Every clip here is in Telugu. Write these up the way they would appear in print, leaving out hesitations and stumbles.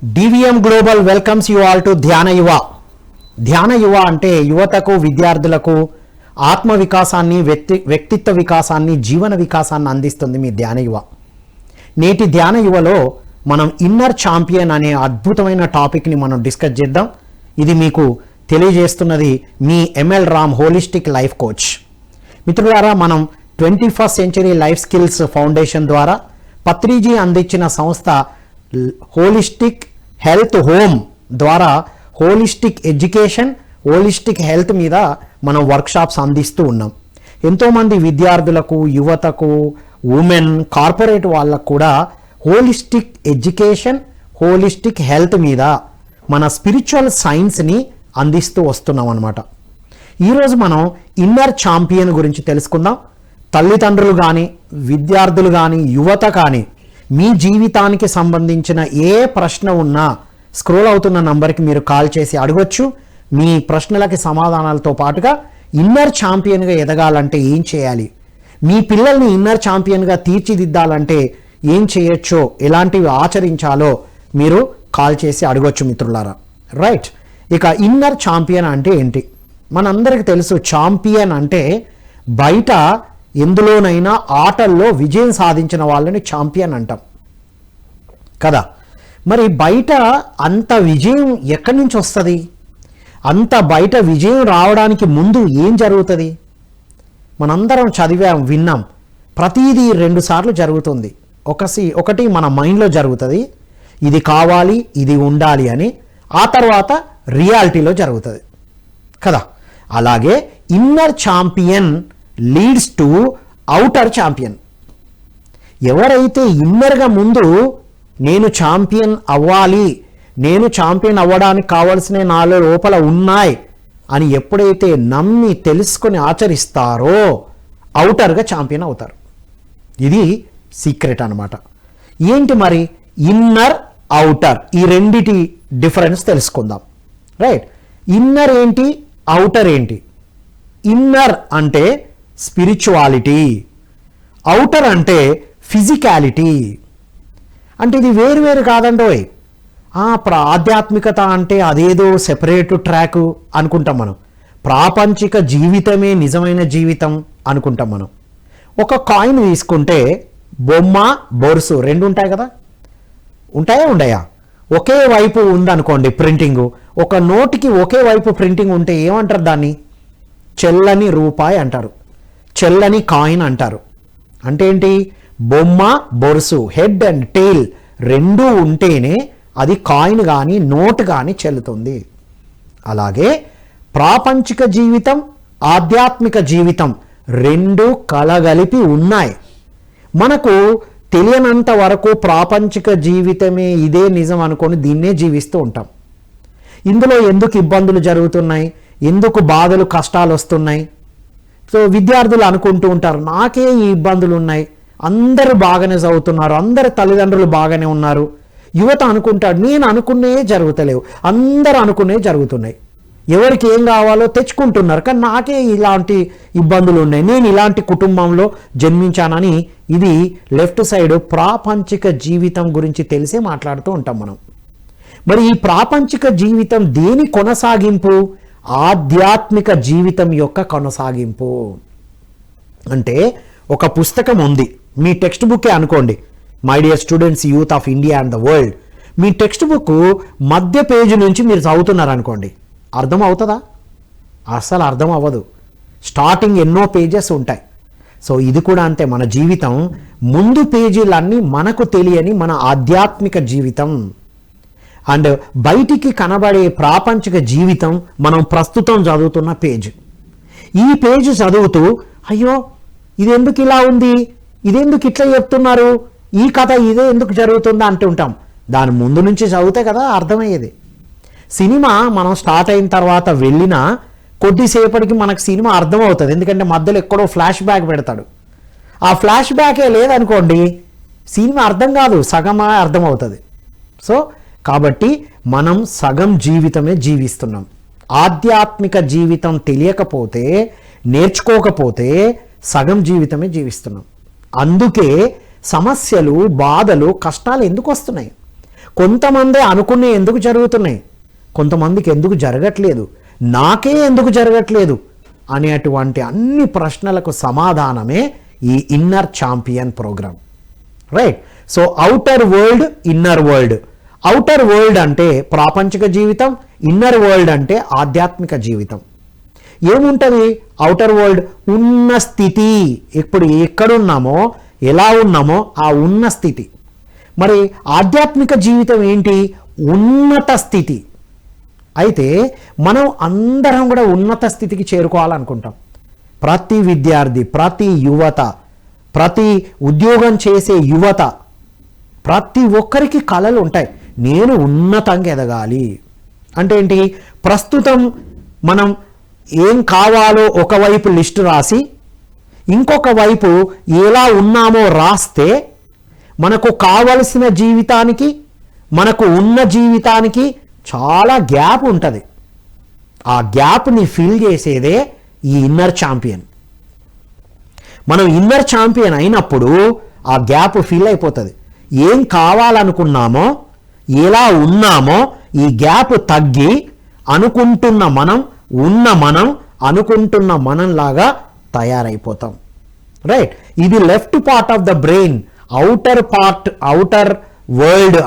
DVM Global welcomes you all to ధ్యాన యువ. ధ్యాన యువ అంటే యువతకు విద్యార్థులకు ఆత్మ వికాసాన్ని వ్యక్తిత్వ వికాసాన్ని జీవన వికాసాన్ని అందిస్తుంది మీ ధ్యాన యువ. నేటి ధ్యాన యువలో మనం ఇన్నర్ ఛాంపియన్ అనే అద్భుతమైన టాపిక్ని మనం డిస్కస్ చేద్దాం. ఇది మీకు తెలియజేస్తున్నది మీ ML Ram holistic life coach. మిత్రులారా, మనం 21st century life skills foundation ద్వారా పత్రిజీ అందించిన సంస్థ హోలిస్టిక్ హెల్త్ హోమ్ ద్వారా హోలిస్టిక్ ఎడ్యుకేషన్, హోలిస్టిక్ హెల్త్ మీద మనం వర్క్షాప్స్ అందిస్తూ ఉన్నాం. ఎంతోమంది విద్యార్థులకు, యువతకు, ఉమెన్, కార్పొరేట్ వాళ్ళకు కూడా హోలిస్టిక్ ఎడ్యుకేషన్, హోలిస్టిక్ హెల్త్ మీద మన స్పిరిచువల్ సైన్స్ని అందిస్తూ వస్తున్నాం అన్నమాట. ఈరోజు మనం ఇన్నర్ ఛాంపియన్ గురించి తెలుసుకుందాం. తల్లిదండ్రులు కానీ, విద్యార్థులు కానీ, యువత కానీ మీ జీవితానికి సంబంధించిన ఏ ప్రశ్న ఉన్నా స్క్రోల్ అవుతున్న నంబర్కి మీరు కాల్ చేసి అడగొచ్చు. మీ ప్రశ్నలకి సమాధానాలతో పాటుగా ఇన్నర్ ఛాంపియన్గా ఎదగాలంటే ఏం చేయాలి, మీ పిల్లల్ని ఇన్నర్ ఛాంపియన్గా తీర్చిదిద్దాలంటే ఏం చేయొచ్చో, ఎలాంటివి ఆచరించాలో మీరు కాల్ చేసి అడగొచ్చు మిత్రులారా. రైట్, ఇక ఇన్నర్ ఛాంపియన్ అంటే ఏంటి? మనందరికీ తెలుసు, ఛాంపియన్ అంటే బయట ఎందులోనైనా ఆటల్లో విజయం సాధించిన వాళ్ళని ఛాంపియన్ అంటాం కదా. మరి బయట అంత విజయం ఎక్కడి నుంచి వస్తుంది? అంత బయట విజయం రావడానికి ముందు ఏం జరుగుతుంది? మనందరం చదివాం, విన్నాం. ప్రతిదీ 2 సార్లు జరుగుతుంది. ఒకటి మన మైండ్లో జరుగుతుంది, ఇది కావాలి, ఇది ఉండాలి అని. ఆ తర్వాత రియాలిటీలో జరుగుతుంది కదా. అలాగే inner champion leads to outer champion. ఎవరైతే ఇన్నర్గా ముందు నేను ఛాంపియన్ అవ్వాలి, నేను ఛాంపియన్ అవ్వడానికి కావాల్సిన నాలో లోపల ఉన్నాయి అని ఎప్పుడైతే నమ్మి తెలుసుకొని ఆచరిస్తారో అవుటర్గా ఛాంపియన్ అవుతారు. ఇది సీక్రెట్ అన్నమాట. ఏంటి మరి ఇన్నర్, అవుటర్, ఈ రెండిటి డిఫరెన్స్ తెలుసుకుందాం. రైట్, ఇన్నర్ ఏంటి, అవుటర్ ఏంటి? ఇన్నర్ అంటే స్పిరిచువాలిటీ, అవుటర్ అంటే ఫిజికాలిటీ. అంటే ఇది వేరు కాదండోయ్. ఆధ్యాత్మికత అంటే అదేదో సెపరేట్ ట్రాక్ అనుకుంటాం మనం. ప్రాపంచిక జీవితమే నిజమైన జీవితం అనుకుంటాం మనం. ఒక కాయిన్ తీసుకుంటే బొమ్మ, బొరుసు 2 ఉంటాయి కదా. ఉండయా? ఒకే వైపు ఉందనుకోండి ప్రింటింగ్. ఒక నోటికి ఒకే వైపు ప్రింటింగ్ ఉంటే ఏమంటారు దాన్ని? చెల్లని రూపాయి అంటారు, చెల్లని కాయిన్ అంటారు. అంటే ఏంటి? బొమ్మ, బొరుసు, హెడ్ అండ్ టెయిల్ 2 ఉంటేనే అది కాయిన్ కానీ నోట్ కానీ చెల్లుతుంది. అలాగే ప్రాపంచిక జీవితం, ఆధ్యాత్మిక జీవితం 2 కలగలిపి ఉన్నాయి. మనకు తెలియనంత వరకు ప్రాపంచిక జీవితమే ఇదే నిజం అనుకొని దీన్నే జీవిస్తూ ఉంటాం. ఇందులో ఎందుకు ఇబ్బందులు జరుగుతున్నాయి, ఎందుకు బాధలు, కష్టాలు వస్తున్నాయి? సో విద్యార్థులు అనుకుంటూ ఉంటారు, నాకే ఈ ఇబ్బందులు ఉన్నాయి, అందరూ బాగానే చదువుతున్నారు, అందరి తల్లిదండ్రులు బాగానే ఉన్నారు. యువత అనుకుంటాడు, నేను అనుకునే జరుగుతలేవు, అందరూ అనుకునే జరుగుతున్నాయి. ఎవరికి ఏం కావాలో తెచ్చుకుంటున్నారు, కానీ నాకే ఇలాంటి ఇబ్బందులు ఉన్నాయి, నేను ఇలాంటి కుటుంబంలో జన్మించానని. ఇది లెఫ్ట్ సైడ్ ప్రాపంచిక జీవితం గురించి తెలిసే మాట్లాడుతూ ఉంటాం మనం. మరి ఈ ప్రాపంచిక జీవితం దేని కొనసాగింపు? ఆధ్యాత్మిక జీవితం యొక్క కొనసాగింపు. అంటే ఒక పుస్తకం ఉంది, మీ టెక్స్ట్ బుక్కే అనుకోండి. My dear students, youth of India and the world, me text book మధ్య పేజీ నుంచి మీరు చదువుతున్నారు అనుకోండి, అర్థం అవుతుందా? అస్సలు అర్థం అవ్వదు. స్టార్టింగ్ ఎన్నో పేజెస్ ఉంటాయి. సో ఇది కూడా అంతే. మన జీవితం ముందు పేజీలన్నీ మనకు తెలియని మన ఆధ్యాత్మిక జీవితం. అండ్ బయటికి కనబడే ప్రాపంచిక జీవితం మనం ప్రస్తుతం చదువుతున్న పేజ్. ఈ పేజ్ చదువుతూ అయ్యో ఇది ఎందుకు ఇలా ఉంది, ఇదెందుకు ఇట్లా చెప్తున్నారు, ఈ కథ ఇదే ఎందుకు జరుగుతుందా అంటుంటాం. దాని ముందు నుంచి చదివితే కదా అర్థమయ్యేది. సినిమా మనం స్టార్ట్ అయిన తర్వాత వెళ్ళినా కొద్దిసేపటికి మనకు సినిమా అర్థమవుతుంది. ఎందుకంటే మధ్యలో ఎక్కడో ఫ్లాష్ బ్యాక్ పెడతాడు. ఆ ఫ్లాష్ బ్యాకే లేదనుకోండి, సినిమా అర్థం కాదు, సగమా అర్థమవుతుంది. సో కాబట్టి మనం సగం జీవితమే జీవిస్తున్నాం. ఆధ్యాత్మిక జీవితం తెలియకపోతే, నేర్చుకోకపోతే సగం జీవితమే జీవిస్తున్నాం. అందుకే సమస్యలు, బాధలు, కష్టాలు ఎందుకు వస్తున్నాయి? కొంతమంది అనుకునే ఎందుకు జరుగుతున్నాయి, కొంతమందికి ఎందుకు జరగట్లేదు, నాకే ఎందుకు జరగట్లేదు అనేటువంటి అన్ని ప్రశ్నలకు సమాధానమే ఈ inner champion program. Right. So outer world, inner world. Outer world అంటే ప్రాపంచిక జీవితం, ఇన్నర్ వరల్డ్ అంటే ఆధ్యాత్మిక జీవితం. ఏముంటుంది అవుటర్ వరల్డ్? ఉన్న స్థితి. ఇప్పుడు ఎక్కడున్నామో, ఎలా ఉన్నామో ఆ ఉన్న స్థితి. మరి ఆధ్యాత్మిక జీవితం ఏంటి? ఉన్నత స్థితి. అయితే మనం అందరం కూడా ఉన్నత స్థితికి చేరుకోవాలనుకుంటాం. ప్రతి విద్యార్థి, ప్రతి యువత, ప్రతి ఉద్యోగం చేసే యువత, ప్రతి ఒక్కరికి కళలు ఉంటాయి. నేను ఉన్నతంగా ఎదగాలి అంటే ఏంటి? ప్రస్తుతం మనం ఏం కావాలో ఒకవైపు లిస్టు రాసి, ఇంకొక వైపు ఎలా ఉన్నామో రాస్తే మనకు కావలసిన జీవితానికి, మనకు ఉన్న జీవితానికి చాలా గ్యాప్ ఉంటుంది. ఆ గ్యాప్ని ఫిల్ చేసేదే ఈ ఇన్నర్ ఛాంపియన్. మనం ఇన్నర్ ఛాంపియన్ అయినప్పుడు ఆ గ్యాప్ ఫిల్ అయిపోతుంది. ఏం కావాలనుకున్నామో, ఎలా ఉన్నామో ఈ గ్యాప్ తగ్గి అనుకుంటున్న మనం, ఉన్న మనం, అనుకుంటున్న మనంలాగా తయారైపోతాం. రైట్. ఇది left part of the brain. Outer part, outer world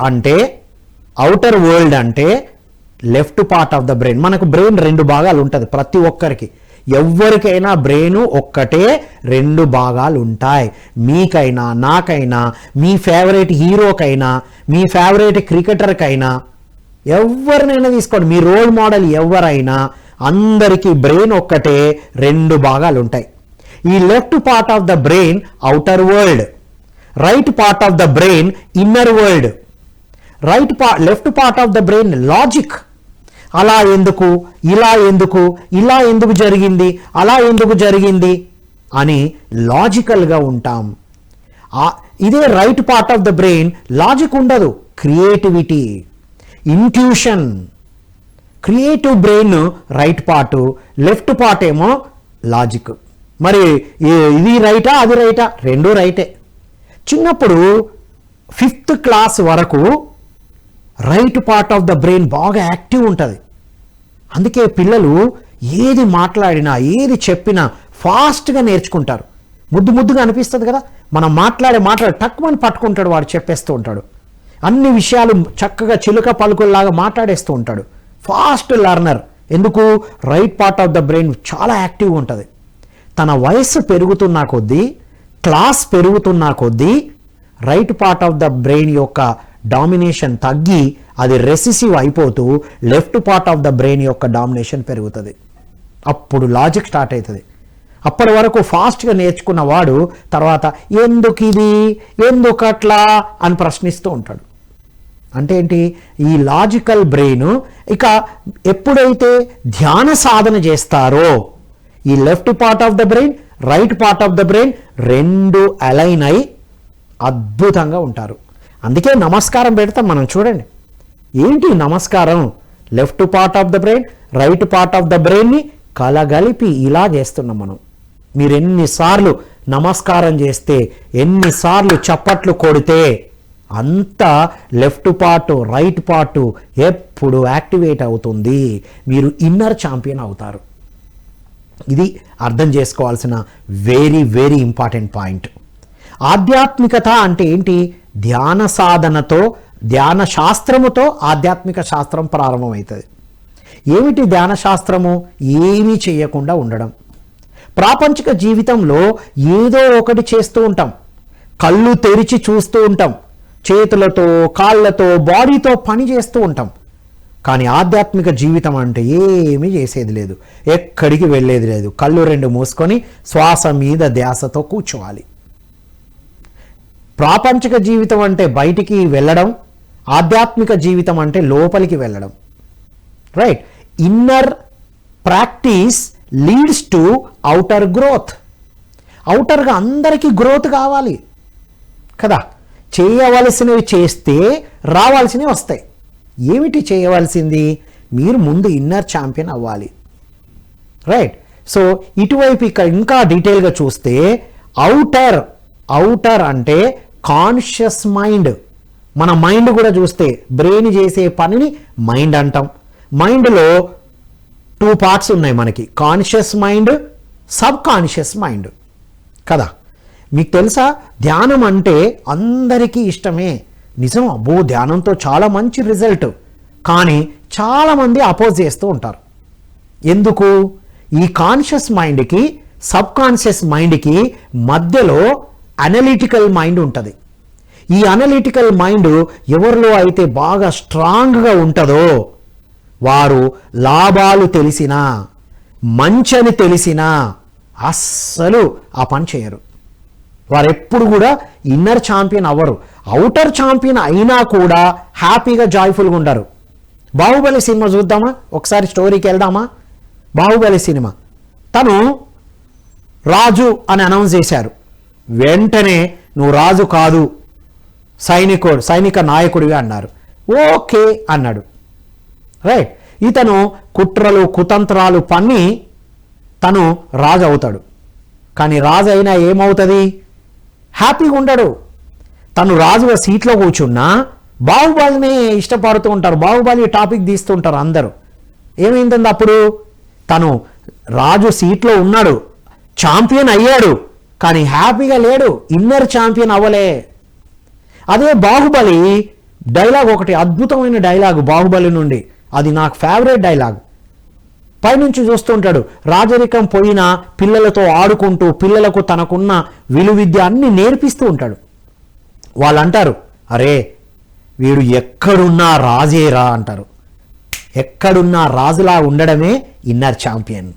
అంటే left part of the brain. మనకు బ్రెయిన్ 2 భాగాలు ఉంటుంది ప్రతి ఒక్కరికి. ఎవరికైనా బ్రెయిన్ ఒక్కటే 2 భాగాలు ఉంటాయి. మీకైనా, నాకైనా, మీ ఫేవరెట్ హీరోకైనా, మీ ఫేవరెట్ క్రికెటర్కైనా, ఎవరినైనా తీసుకోండి, మీ రోల్ మోడల్ ఎవరైనా, అందరికీ బ్రెయిన్ ఒక్కటే 2 భాగాలు ఉంటాయి. ఈ left part of the brain outer world, right part of the brain inner world. Left part of the brain logic. అలా ఎందుకు, ఇలా ఎందుకు, ఇలా ఎందుకు జరిగింది, అలా ఎందుకు జరిగింది అని లాజికల్గా ఉంటాం. ఇదే right part of the brain logic ఉండదు, creativity, intuition. Creative brain right part, left part ఏమో లాజిక్. మరి ఇది రైటా, అది రైటా? 2 రైటే. చిన్నప్పుడు 5th క్లాస్ వరకు right part of the brain బాగా యాక్టివ్ ఉంటుంది. అందుకే పిల్లలు ఏది మాట్లాడినా, ఏది చెప్పినా ఫాస్ట్గా నేర్చుకుంటారు. ముద్దుగా అనిపిస్తుంది కదా, మనం మాట్లాడే టక్కుమని పట్టుకుంటాడు, వాడు చెప్పేస్తూ ఉంటాడు. అన్ని విషయాలు చక్కగా చిలుక పలుకుల్లాగా మాట్లాడేస్తూ ఉంటాడు. Fast learner. ఎందుకు? Right part of the brain చాలా యాక్టివ్గా ఉంటుంది. తన వయస్సు పెరుగుతున్న కొద్దీ, క్లాస్ పెరుగుతున్న కొద్దీ right part of the brain యొక్క డామినేషన్ తగ్గి అది రెసిసివ్ అయిపోతూ left part of the brain యొక్క డామినేషన్ పెరుగుతుంది. అప్పుడు లాజిక్ స్టార్ట్ అవుతుంది. అప్పటి వరకు ఫాస్ట్గా నేర్చుకున్న వాడు తర్వాత ఎందుకు ఇది, ఎందుకు అట్లా అని ప్రశ్నిస్తూ ఉంటాడు. అంటే ఏంటి? ఈ లాజికల్ బ్రెయిన్ ఇక ఎప్పుడైతే ధ్యాన సాధన చేస్తారో ఈ left part of the brain, right part of the brain 2 align అయి అద్భుతంగా ఉంటారు. అందుకే నమస్కారం పెడతాం మనం. చూడండి ఏంటి నమస్కారం? Left part of the brain, right part of the బ్రెయిన్ని కలగలిపి ఇలా చేస్తున్నాం మనం. మీరు ఎన్నిసార్లు నమస్కారం చేస్తే, ఎన్నిసార్లు చప్పట్లు కొడితే అంత లెఫ్ట్ పార్ట్, రైట్ పార్ట్ ఎప్పుడు యాక్టివేట్ అవుతుంది. మీరు ఇన్నర్ ఛాంపియన్ అవుతారు. ఇది అర్థం చేసుకోవాల్సిన వెరీ వెరీ ఇంపార్టెంట్ పాయింట్. ఆధ్యాత్మికత అంటే ఏంటి? ధ్యాన సాధనతో, ధ్యాన శాస్త్రముతో ఆధ్యాత్మిక శాస్త్రం ప్రారంభమవుతుంది. ఏమిటి ధ్యాన శాస్త్రము? ఏమీ చేయకుండా ఉండడం. ప్రాపంచిక జీవితంలో ఏదో ఒకటి చేస్తూ ఉంటాం, కళ్ళు తెరిచి చూస్తూ ఉంటాం, చేతులతో, కాళ్ళతో, బాడీతో పని చేస్తూ ఉంటాం. కానీ ఆధ్యాత్మిక జీవితం అంటే ఏమీ చేసేది లేదు, ఎక్కడికి వెళ్ళేది లేదు. కళ్ళు 2 మూసుకొని శ్వాస మీద ధ్యాసతో కూర్చోవాలి. ప్రాపంచిక జీవితం అంటే బయటికి వెళ్ళడం, ఆధ్యాత్మిక జీవితం అంటే లోపలికి వెళ్ళడం. Right. Inner practice leads to outer growth. అవుటర్గా అందరికీ గ్రోత్ కావాలి కదా. చేయవలసినవి చేస్తే రావాల్సినవి వస్తాయి. ఏమిటి చేయవలసింది? మీరు ముందు ఇన్నర్ ఛాంపియన్ అవ్వాలి. రైట్. సో ఇటువైపు ఇక్కడ ఇంకా డీటెయిల్గా చూస్తే అవుటర్ అంటే కాన్షియస్ మైండ్. మన మైండ్ కూడా చూస్తే బ్రెయిన్ చేసే పనిని మైండ్ అంటాం. మైండ్లో 2 పార్ట్స్ ఉన్నాయి మనకి, conscious mind, sub conscious mind కదా. మీకు తెలుసా, ధ్యానం అంటే అందరికీ ఇష్టమే, నిజం. అబ్బో ధ్యానంతో చాలా మంచి రిజల్ట్, కానీ చాలామంది అపోజ్ చేస్తూ ఉంటారు. ఎందుకు? ఈ కాన్షియస్ మైండ్కి సబ్ కాన్షియస్ మైండ్కి మధ్యలో అనలిటికల్ మైండ్ ఉంటుంది. ఈ అనలిటికల్ మైండ్ ఎవరిలో అయితే బాగా స్ట్రాంగ్గా ఉంటుందో వారు లాభాలు తెలిసినా మంచని తెలిసినా అస్సలు ఆ పని చేయరు. వారు ఎప్పుడు కూడా ఇన్నర్ ఛాంపియన్ అవ్వరు. అవుటర్ ఛాంపియన్ అయినా కూడా హ్యాపీగా జాయ్ఫుల్గా ఉండరు. బాహుబలి సినిమా చూద్దామా, ఒకసారి స్టోరీకి వెళ్దామా. బాహుబలి సినిమా తను రాజు అని అనౌన్స్ చేశారు. వెంటనే నువ్వు రాజు కాదు, సైనిక నాయకుడివి అన్నారు. ఓకే అన్నాడు. రైట్. ఇతను కుట్రలు కుతంత్రాలు పన్ని తను రాజు అవుతాడు. కానీ రాజు అయినా ఏమవుతుంది? హ్యాపీగా ఉండడు. తను రాజుగా సీట్లో కూర్చున్నా బాహుబలిని ఇష్టపడుతూ ఉంటారు, బాహుబలి టాపిక్ తీస్తుంటారు అందరూ. ఏమైందండి అప్పుడు? తను రాజు సీట్లో ఉన్నాడు, ఛాంపియన్ అయ్యాడు, కానీ హ్యాపీగా లేడు, ఇన్నర్ ఛాంపియన్ అవ్వలే. అదే బాహుబలి డైలాగ్, ఒకటి అద్భుతమైన డైలాగ్ బాహుబలి నుండి, అది నాకు ఫేవరెట్ డైలాగ్. పైనుంచి చూస్తుంటాడు, రాజరికం పోయిన పిల్లలతో ఆడుకుంటూ పిల్లలకు తనకున్న విలువిద్య అన్ని నేర్పిస్తూ ఉంటాడు. వాళ్ళు అంటారు, అరే వీడు ఎక్కడున్నా రాజేరా అంటారు. ఎక్కడున్నా రాజులా ఉండడమే ఇన్నర్ ఛాంపియన్.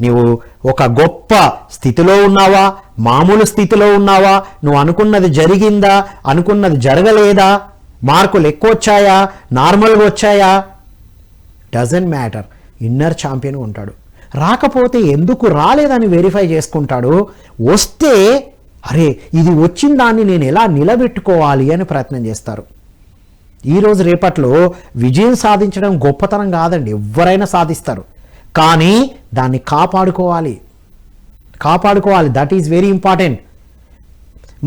నీవు ఒక గొప్ప స్థితిలో ఉన్నావా, మామూలు స్థితిలో ఉన్నావా, నువ్వు అనుకున్నది జరిగిందా, అనుకున్నది జరగలేదా, మార్కులు ఎక్కువ వచ్చాయా, నార్మల్గా వచ్చాయా, డజంట్ మ్యాటర్. ఇన్నర్ ఛాంపియన్ ఉంటాడు. రాకపోతే ఎందుకు రాలేదని వెరిఫై చేసుకుంటాడు. వస్తే అరే ఇది వచ్చిన దాన్ని నేను ఎలా నిలబెట్టుకోవాలి అని ప్రయత్నం చేస్తారు. ఈరోజు రేపట్లో విజయం సాధించడం గొప్పతనం కాదండి, ఎవరైనా సాధిస్తారు. కానీ దాన్ని కాపాడుకోవాలి. That is very important.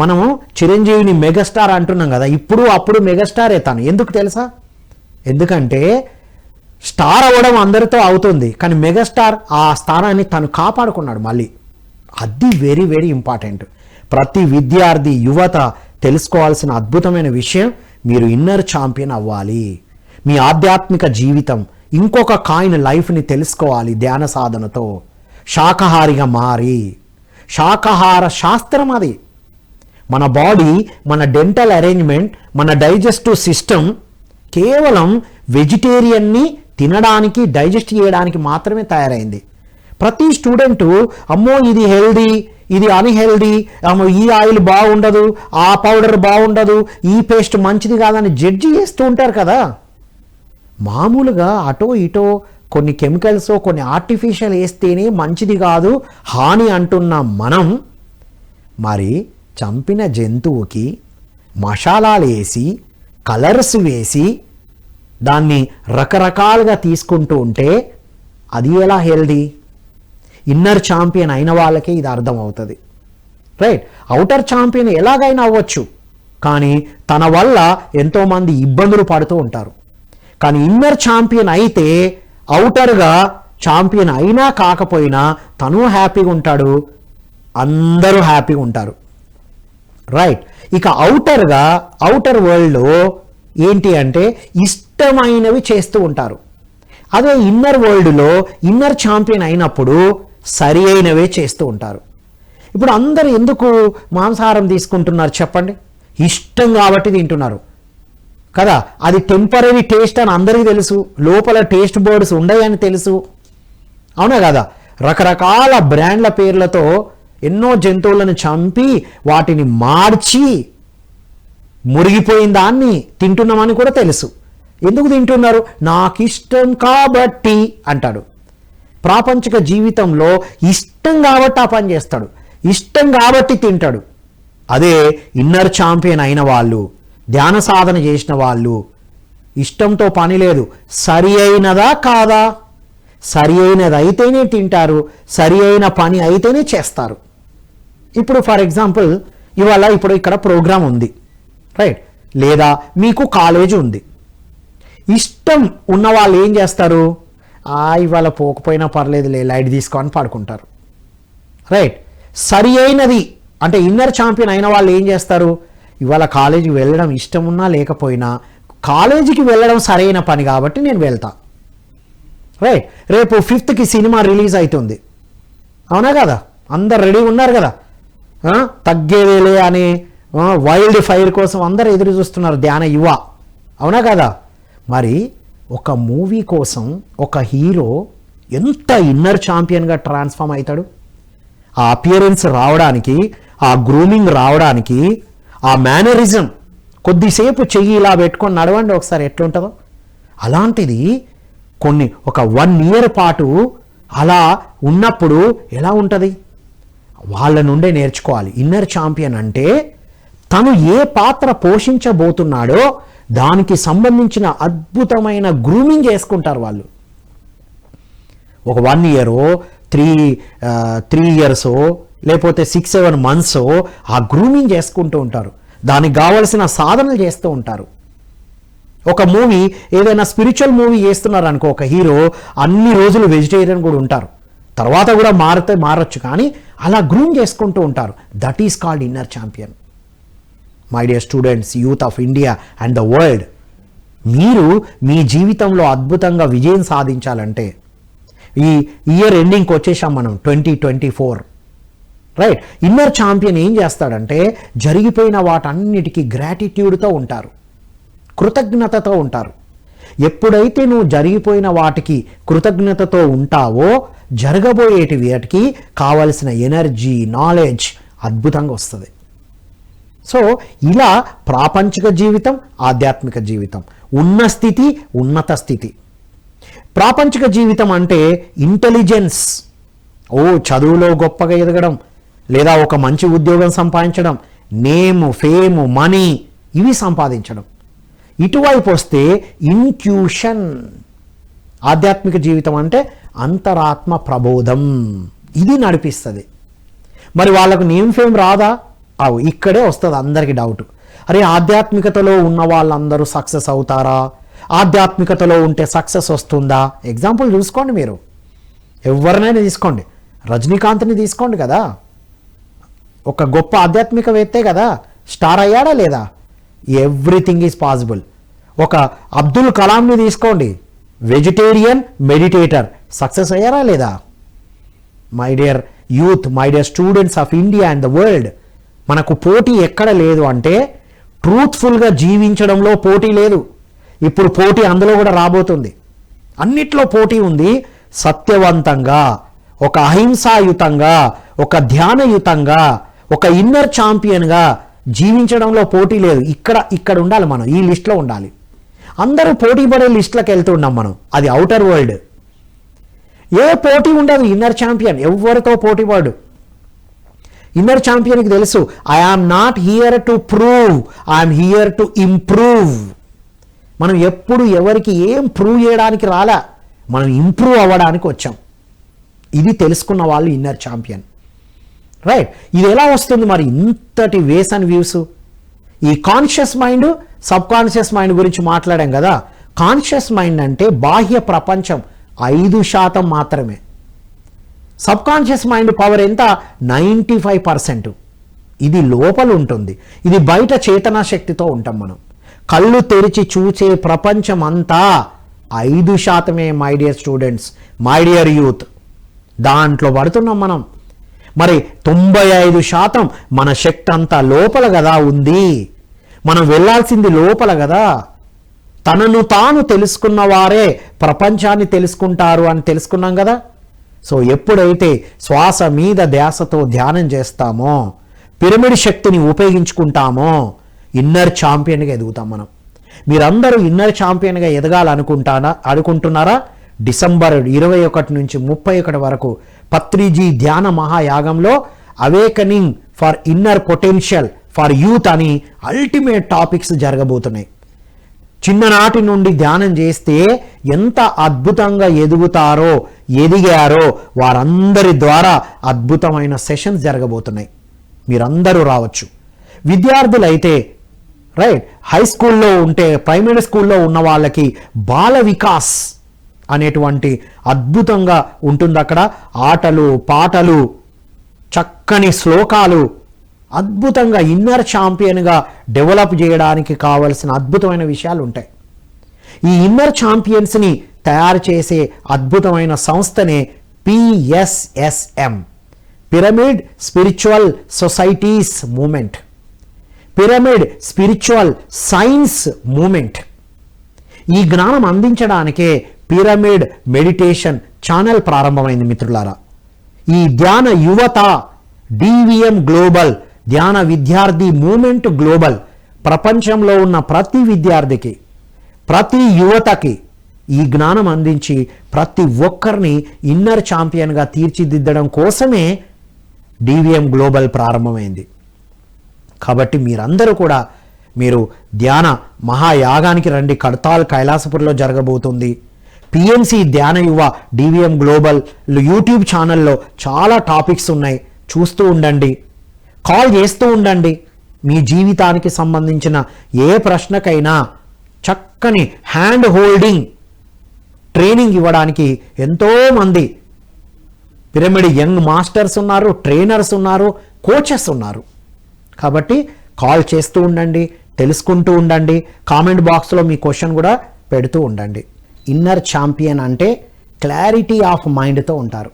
మనము చిరంజీవిని మెగాస్టార్ అంటున్నాం కదా, ఇప్పుడు అప్పుడు మెగాస్టార్ అవుతాను. ఎందుకు తెలుసా? ఎందుకంటే స్టార్ అవ్వడం అందరితో అవుతుంది, కానీ మెగాస్టార్ ఆ స్థానాన్ని తను కాపాడుకున్నాడు మళ్ళీ. అది వెరీ వెరీ ఇంపార్టెంట్. ప్రతి విద్యార్థి యువత తెలుసుకోవాల్సిన అద్భుతమైన విషయం, మీరు ఇన్నర్ ఛాంపియన్ అవ్వాలి. మీ ఆధ్యాత్మిక జీవితం ఇంకొక కాయిన్ లైఫ్ని తెలుసుకోవాలి ధ్యాన సాధనతో. శాకాహారిగా మారి, శాకాహార శాస్త్రం అది. మన బాడీ, మన డెంటల్ అరేంజ్మెంట్, మన డైజెస్టివ్ సిస్టమ్ కేవలం వెజిటేరియన్ని తినడానికి, డైజెస్ట్ చేయడానికి మాత్రమే తయారైంది. ప్రతి స్టూడెంటు అమ్మో ఇది హెల్దీ, ఇది అన్హెల్దీ, అమ్మో ఈ ఆయిల్ బాగుండదు, ఆ పౌడర్ బాగుండదు, ఈ పేస్ట్ మంచిది కాదని జడ్జి చేస్తూ ఉంటారు కదా. మామూలుగా అటో ఇటో కొన్ని కెమికల్స్, కొన్ని ఆర్టిఫిషియల్ వేస్తేనే మంచిది కాదు హాని అంటున్న మనం, మరి చంపిన జంతువుకి మసాలాలు వేసి కలర్స్ వేసి దాన్ని రకరకాలుగా తీసుకుంటూ ఉంటే అది ఎలా హెల్దీ? ఇన్నర్ ఛాంపియన్ అయిన వాళ్ళకే ఇది అర్థమవుతుంది. రైట్. అవుటర్ ఛాంపియన్ ఎలాగైనా అవ్వచ్చు, కానీ తన వల్ల ఎంతోమంది ఇబ్బందులు పడుతూ ఉంటారు. కానీ ఇన్నర్ ఛాంపియన్ అయితే అవుటర్గా ఛాంపియన్ అయినా కాకపోయినా తను హ్యాపీగా ఉంటాడు, అందరూ హ్యాపీగా ఉంటారు. రైట్. ఇక అవుటర్ వరల్డ్లో ఏంటి అంటే ఇష్టమైనవి చేస్తూ ఉంటారు. అదే ఇన్నర్ వరల్డ్లో ఇన్నర్ ఛాంపియన్ అయినప్పుడు సరి అయినవే చేస్తూ ఉంటారు. ఇప్పుడు అందరూ ఎందుకు మాంసాహారం తీసుకుంటున్నారు చెప్పండి? ఇష్టం కాబట్టి తింటున్నారు కదా. అది టెంపరీ టేస్ట్ అని అందరికీ తెలుసు, లోపల టేస్ట్ బర్డ్స్ ఉండయని తెలుసు, అవునా కదా. రకరకాల బ్రాండ్ల పేర్లతో ఎన్నో జంతువులను చంపి వాటిని మార్చి మురిగిపోయిన దాన్ని తింటున్నామని కూడా తెలుసు. ఎందుకు తింటున్నారు? నాకు ఇష్టం కాబట్టి అంటాడు. ప్రాపంచిక జీవితంలో ఇష్టం కాబట్టి ఆ పని చేస్తాడు, ఇష్టం కాబట్టి తింటాడు. అదే ఇన్నర్ ఛాంపియన్ అయిన వాళ్ళు, ధ్యాన సాధన చేసిన వాళ్ళు ఇష్టంతో పని లేదు, సరి అయినదా కాదా, సరి అయినది అయితేనే తింటారు, సరి అయిన పని అయితేనే చేస్తారు. ఇప్పుడు ఫర్ ఎగ్జాంపుల్ ఇప్పుడు ఇక్కడ ప్రోగ్రామ్ ఉంది, రైట్. లేదా మీకు కాలేజ్ ఉంది. ఇష్టం ఉన్న వాళ్ళు ఏం చేస్తారు, ఇవాళ పోకపోయినా పర్లేదులే లైట్ తీసుకొని పడుకుంటారు. రైట్. సరి అయినది అంటే ఇన్నర్ ఛాంపియన్ అయిన వాళ్ళు ఏం చేస్తారు, ఇవాళ కాలేజీకి వెళ్ళడం ఇష్టం ఉన్నా లేకపోయినా కాలేజీకి వెళ్ళడం సరైన పని కాబట్టి నేను వెళ్తా. రైట్. రేపు 5th సినిమా రిలీజ్ అవుతుంది, అవునా కదా, అందరు రెడీ ఉన్నారు కదా, తగ్గేదేలే అనే వైల్డ్ ఫైర్ కోసం అందరు ఎదురు చూస్తున్నారు ధ్యాన యువ, అవునా కదా. మరి ఒక మూవీ కోసం ఒక హీరో ఎంత ఇన్నర్ ఛాంపియన్గా ట్రాన్స్ఫామ్ అవుతాడు. ఆ అపియరెన్స్ రావడానికి, ఆ గ్రూమింగ్ రావడానికి, ఆ మేనరిజం, కొద్దిసేపు చెయ్యి ఇలా పెట్టుకొని నడవండి ఒకసారి ఎట్లుంటుందో, అలాంటిది ఒక 1 year పాటు అలా ఉన్నప్పుడు ఎలా ఉంటుంది, వాళ్ళ నుండే నేర్చుకోవాలి. ఇన్నర్ ఛాంపియన్ అంటే తను ఏ పాత్ర పోషించబోతున్నాడో దానికి సంబంధించిన అద్భుతమైన గ్రూమింగ్ చేసుకుంటారు వాళ్ళు. ఒక 1 year 3 years లేకపోతే 6-7 months ఆ గ్రూమింగ్ చేసుకుంటూ ఉంటారు. దానికి కావలసిన సాధనలు చేస్తూ ఉంటారు. ఒక మూవీ ఏదైనా స్పిరిచువల్ మూవీ చేస్తున్నారు అనుకో, ఒక హీరో అన్ని రోజులు వెజిటేరియన్ కూడా ఉంటారు, తర్వాత కూడా మారచ్చు, కానీ అలా గ్రూమ్ చేసుకుంటూ ఉంటారు. That is called inner champion. My dear students, youth of India and the world, మీరు మీ జీవితంలో అద్భుతంగా విజయం సాధించాలంటే ఈ ఇయర్ ఎండింగ్కి వచ్చేసాం మనం 2024. రైట్. ఇన్నర్ ఛాంపియన్ ఏం చేస్తాడంటే జరిగిపోయిన వాటన్నిటికీ గ్రాటిట్యూడ్తో ఉంటారు, కృతజ్ఞతతో ఉంటారు. ఎప్పుడైతే నువ్వు జరిగిపోయిన వాటికి కృతజ్ఞతతో ఉంటావో జరగబోయేటి వాటికి కావలసిన ఎనర్జీ, నాలెడ్జ్ అద్భుతంగా వస్తుంది. సో ఇలా ప్రాపంచిక జీవితం, ఆధ్యాత్మిక జీవితం, ఉన్న స్థితి, ఉన్నత స్థితి. ప్రాపంచిక జీవితం అంటే ఇంటెలిజెన్స్, చదువులో గొప్పగా ఎదగడం, లేదా ఒక మంచి ఉద్యోగం సంపాదించడం, నేమ్, ఫేమ్, మనీ ఇవి సంపాదించడం. ఇటువైపు వస్తే ఇంట్యూషన్. ఆధ్యాత్మిక జీవితం అంటే అంతరాత్మ ప్రబోధం, ఇది నడిపిస్తుంది. మరి వాళ్ళకు నేమ్, ఫేమ్ రాదా? ఇక్కడే వస్తుంది అందరికీ డౌట్. అరే ఆధ్యాత్మికతలో ఉన్న వాళ్ళందరూ సక్సెస్ అవుతారా, ఆధ్యాత్మికతలో ఉంటే సక్సెస్ వస్తుందా? ఎగ్జాంపుల్ చూసుకోండి, మీరు ఎవరినైనా తీసుకోండి, రజనీకాంత్ని తీసుకోండి కదా, ఒక గొప్ప ఆధ్యాత్మికవేత్తే కదా, స్టార్ అయ్యాడా లేదా? Everything is possible. ఒక అబ్దుల్ కలాంని తీసుకోండి, వెజిటేరియన్ మెడిటేటర్, సక్సెస్ అయ్యారా లేదా? My dear youth, my dear students of India and the world, మనకు పోటీ ఎక్కడ లేదు అంటే ట్రూత్ఫుల్గా జీవించడంలో పోటీ లేదు. ఇప్పుడు పోటీ అందులో కూడా రాబోతుంది, అన్నిట్లో పోటీ ఉంది. సత్యవంతంగా, ఒక అహింసాయుతంగా, ఒక ధ్యానయుతంగా, ఒక ఇన్నర్ ఛాంపియన్గా జీవించడంలో పోటీ లేదు. ఇక్కడ ఉండాలి మనం, ఈ లిస్ట్లో ఉండాలి. అందరూ పోటీ పడే లిస్టులకు వెళ్తున్నాం మనం, అది అవుటర్ వరల్డ్. ఏ పోటీ ఉండదు. ఇన్నర్ ఛాంపియన్ ఎవరితో పోటీ పడు. ఇన్నర్ ఛాంపియన్కి తెలుసు, I am not here to prove, I'm here to improve. మనం ఎప్పుడు ఎవరికి ఏం ప్రూవ్ చేయడానికి రాలా, మనం ఇంప్రూవ్ అవ్వడానికి వచ్చాం. ఇది తెలుసుకున్న వాళ్ళు ఇన్నర్ ఛాంపియన్. రైట్. ఇది ఎలా వస్తుంది మరి ఇంతటి వేస్ అండ్ వ్యూస్? ఈ conscious mind, sub conscious mind గురించి మాట్లాడాం కదా. కాన్షియస్ మైండ్ అంటే బాహ్య ప్రపంచం 5% మాత్రమే. సబ్ కాన్షియస్ మైండ్ పవర్ ఎంత? 95%. ఇది లోపల ఉంటుంది, ఇది బయట చేతనా శక్తితో ఉంటాం మనం. కళ్ళు తెరిచి చూసే ప్రపంచం అంతా 5%. My dear students, my dear youth, దాంట్లో పడుతున్నాం మనం. మరి 95% మన శక్తి అంతా లోపల కదా ఉంది. మనం వెళ్ళాల్సింది లోపల కదా. తనను తాను తెలుసుకున్న వారే ప్రపంచాన్ని తెలుసుకుంటారు అని తెలుసుకున్నాం కదా. సో ఎప్పుడైతే శ్వాస మీద ధ్యాసతో ధ్యానం చేస్తామో, పిరమిడ్ శక్తిని ఉపయోగించుకుంటామో, ఇన్నర్ ఛాంపియన్గా ఎదుగుతాం మనం. మీరందరూ ఇన్నర్ ఛాంపియన్గా అనుకుంటున్నారా? డిసెంబర్ 21 నుంచి 31 వరకు పత్రిజీ ధ్యాన మహాయాగంలో awakening for inner potential for youth అని అల్టిమేట్ టాపిక్స్ జరగబోతున్నాయి. చిన్ననాటి నుండి ధ్యానం చేస్తే ఎంత అద్భుతంగా ఎదిగారో వారందరి ద్వారా అద్భుతమైన సెషన్స్ జరగబోతున్నాయి. మీరందరూ రావచ్చు. విద్యార్థులైతే రైట్. హై స్కూల్లో ఉంటే, ప్రైమరీ స్కూల్లో ఉన్న వాళ్ళకి బాల వికాస్ అనేటువంటి అద్భుతంగా ఉంటుంది అక్కడ. ఆటలు, పాటలు, చక్కని శ్లోకాలు, అద్భుతంగా ఇన్నర్ ఛాంపియన్గా డెవలప్ చేయడానికి కావలసిన అద్భుతమైన విషయాలు ఉంటాయి. ఈ ఇన్నర్ ఛాంపియన్స్ని తయారు చేసే అద్భుతమైన సంస్థనే PSSM, pyramid spiritual societies moment, pyramid spiritual science moment. ఈ జ్ఞానం అందించడానికే పిరమిడ్ మెడిటేషన్ ఛానల్ ప్రారంభమైంది మిత్రులారా. ఈ ధ్యాన యువత DVM గ్లోబల్, ధ్యాన విద్యార్థి మూమెంట్ గ్లోబల్, ప్రపంచంలో ఉన్న ప్రతి విద్యార్థికి, ప్రతి యువతకి ఈ జ్ఞానం అందించి ప్రతి ఒక్కరిని ఇన్నర్ ఛాంపియన్గా తీర్చిదిద్దడం కోసమే DVM గ్లోబల్ ప్రారంభమైంది. కాబట్టి మీరందరూ కూడా మీరు ధ్యాన మహాయాగానికి రండి. కడతాల్ కైలాసపురిలో జరగబోతుంది. PMC ధ్యాన యువ DVM గ్లోబల్ యూట్యూబ్ ఛానల్లో చాలా టాపిక్స్ ఉన్నాయి, చూస్తూ ఉండండి, కాల్ చేస్తూ ఉండండి. మీ జీవితానికి సంబంధించిన ఏ ప్రశ్నకైనా చక్కని హ్యాండ్ హోల్డింగ్ ట్రైనింగ్ ఇవ్వడానికి ఎంతోమంది పిరమిడ్ యంగ్ మాస్టర్స్ ఉన్నారు, ట్రైనర్స్ ఉన్నారు, కోచెస్ ఉన్నారు. కాబట్టి కాల్ చేస్తూ ఉండండి, తెలుసుకుంటూ ఉండండి. కామెంట్ బాక్స్లో మీ క్వశ్చన్ కూడా పెడుతూ ఉండండి. ఇన్నర్ ఛాంపియన్ అంటే క్లారిటీ ఆఫ్ మైండ్తో ఉంటారు.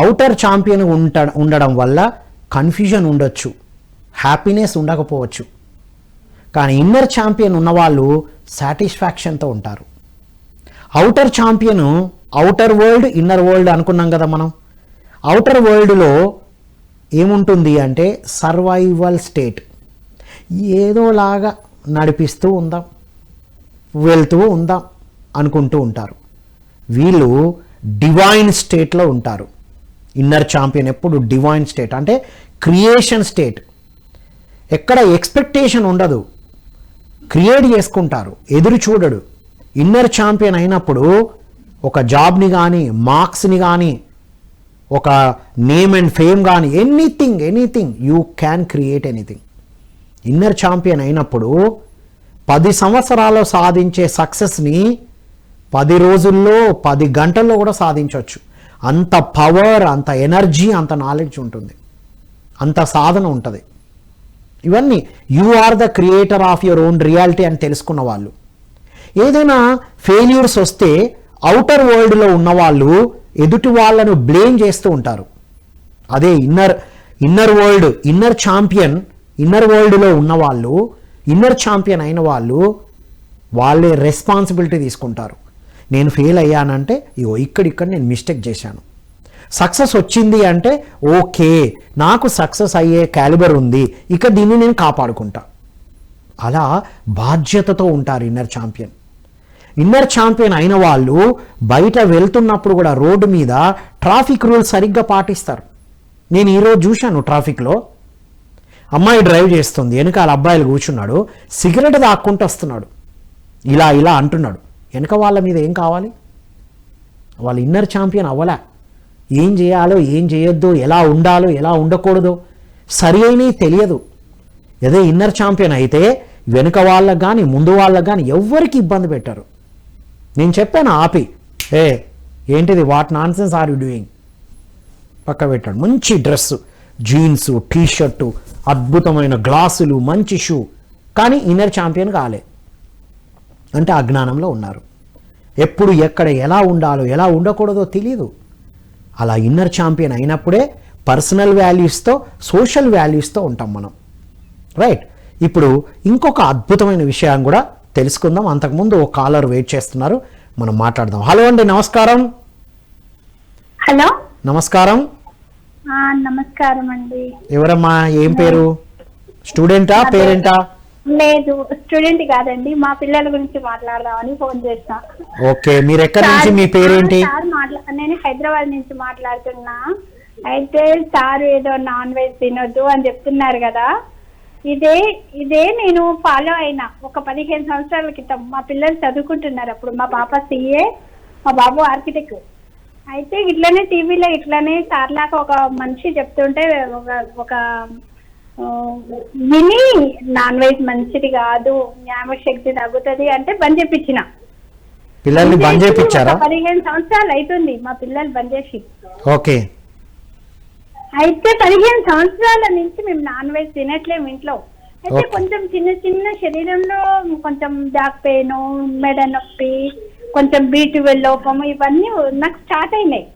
అవుటర్ ఛాంపియన్ ఉండడం వల్ల కన్ఫ్యూజన్ ఉండొచ్చు, హ్యాపీనెస్ ఉండకపోవచ్చు. కానీ ఇన్నర్ ఛాంపియన్ ఉన్నవాళ్ళు సాటిస్ఫాక్షన్తో ఉంటారు. Outer champion, outer world, inner world అనుకున్నాం కదా మనం. అవుటర్ వరల్డ్లో ఏముంటుంది అంటే సర్వైవల్ స్టేట్, ఏదోలాగా నడిపిస్తూ ఉందాం, వెళ్తూ ఉందాం అనుకుంటూ ఉంటారు. వీళ్ళు డివైన్ స్టేట్లో ఉంటారు. ఇన్నర్ ఛాంపియన్ ఎప్పుడు డివైన్ స్టేట్ అంటే క్రియేషన్ స్టేట్. ఎక్కడ ఎక్స్పెక్టేషన్ ఉండదు, క్రియేట్ చేసుకుంటారు, ఎదురు చూడడు. ఇన్నర్ ఛాంపియన్ అయినప్పుడు ఒక జాబ్ని కానీ, మార్క్స్ని కానీ, ఒక నేమ్ అండ్ ఫేమ్ కానీ, anything you can create anything. Inner champion అయినప్పుడు 10 సంవత్సరాల్లో సాధించే సక్సెస్ని 10 రోజుల్లో, 10 గంటల్లో కూడా సాధించవచ్చు. అంత పవర్, అంత ఎనర్జీ, అంత నాలెడ్జ్ ఉంటుంది, అంత సాధన ఉంటుంది. ఇవన్నీ you are the creator of your own reality అని తెలుసుకున్న వాళ్ళు. ఏదైనా ఫెయిల్యూర్స్ వస్తే అవుటర్ వరల్డ్లో ఉన్నవాళ్ళు ఎదుటి వాళ్ళను బ్లేమ్ చేస్తూ ఉంటారు. అదే inner world, inner champion, inner వరల్డ్లో ఉన్నవాళ్ళు, ఇన్నర్ ఛాంపియన్ అయిన వాళ్ళు వాళ్ళే రెస్పాన్సిబిలిటీ తీసుకుంటారు. నేను ఫెయిల్ అయ్యానంటే ఇగో ఇక్కడ నేను మిస్టేక్ చేశాను. సక్సెస్ వచ్చింది అంటే ఓకే, నాకు సక్సెస్ అయ్యే క్యాలిబర్ ఉంది, ఇక దీన్ని నేను కాపాడుకుంటా. అలా బాధ్యతతో ఉంటారు ఇన్నర్ ఛాంపియన్. ఇన్నర్ ఛాంపియన్ అయిన వాళ్ళు బయట వెళ్తున్నప్పుడు కూడా రోడ్డు మీద ట్రాఫిక్ రూల్స్ సరిగ్గా పాటిస్తారు. నేను ఈరోజు చూశాను ట్రాఫిక్లో, అమ్మాయి డ్రైవ్ చేస్తుంది, వెనకాల అబ్బాయిలు కూర్చున్నాడు, సిగరెట్ తాక్కుంటూ వస్తున్నాడు, ఇలా అంటున్నాడు. వెనక వాళ్ళ మీద ఏం కావాలి? వాళ్ళు ఇన్నర్ ఛాంపియన్ అవ్వలే. ఏం చేయాలో, ఏం చేయొద్దో, ఎలా ఉండాలో, ఎలా ఉండకూడదో సరి అయినవి తెలియదు. అదే ఇన్నర్ ఛాంపియన్ అయితే వెనుక వాళ్ళకు కానీ, ముందు వాళ్ళకు కానీ ఎవ్వరికి ఇబ్బంది పెట్టారు. నేను చెప్పాను ఆపి, ఏంటిది, what nonsense are you doing, పక్క పెట్టాడు. మంచి డ్రెస్సు, జీన్స్, టీషర్టు, అద్భుతమైన గ్లాసులు, మంచి షూ, కానీ ఇన్నర్ ఛాంపియన్ కాలే. అంటే అజ్ఞానంలో ఉన్నారు. ఎప్పుడు ఎక్కడ ఎలా ఉండాలో, ఎలా ఉండకూడదో తెలియదు. అలా ఇన్నర్ ఛాంపియన్ అయినప్పుడే పర్సనల్ వాల్యూస్తో, సోషల్ వాల్యూస్తో ఉంటాం మనం. రైట్. ఇప్పుడు ఇంకొక అద్భుతమైన విషయం కూడా తెలుసుకుందాం. అంతకుముందు ఒక కాలర్ వెయిట్ చేస్తున్నారు, మనం మాట్లాడదాం. హలో అండి, నమస్కారం. హలో, నమస్కారం. నమస్కారం అండి. ఎవరమ్మా, ఏం పేరు? స్టూడెంటా, పేరెంటా? లేదు, స్టూడెంట్ కాదండి, మా పిల్లల గురించి మాట్లాడదామని ఫోన్ చేస్తా. ఓకే, మీరు ఎక్కడి నుంచి, మీ పేరేంటి? నేను హైదరాబాద్ నుంచి మాట్లాడుతున్నా. అయితే సార్ ఏదో నాన్ వెజ్ తినొద్దు అని చెప్తున్నారు కదా, ఇదే నేను ఫాలో అయినా ఒక 15 సంవత్సరాల క్రితం. మా పిల్లలు చదువుకుంటున్నారు అప్పుడు. మా పాప CA, మా బాబు ఆర్కిటెక్ట్. అయితే ఇట్లనే టీవీలో ఇట్లనే సార్లాగా ఒక మనిషి చెప్తుంటే ఒక ఆ, విని నాన్ వెజ్ మంచిది కాదు, జ్ఞాపకశక్తి తగ్గుతుంది అంటే బంద్ చేపించిన. పిల్లల్ని బంద్ చేయించారా? 15 సంవత్సరాలు అవుతుంది మా పిల్లలు బంద్ చేసి. ఓకే. అయితే 15 సంవత్సరాల నుంచి మేము నాన్ వెజ్ తినట్లేము ఇంట్లో. అయితే Okay. కొంచెం చిన్న చిన్న శరీరంలో కొంచెం బ్యాక్ పెయిన్, మెడ నొప్పి, కొంచెం B12 లోపము ఇవన్నీ నాకు స్టార్ట్ అయినాయి.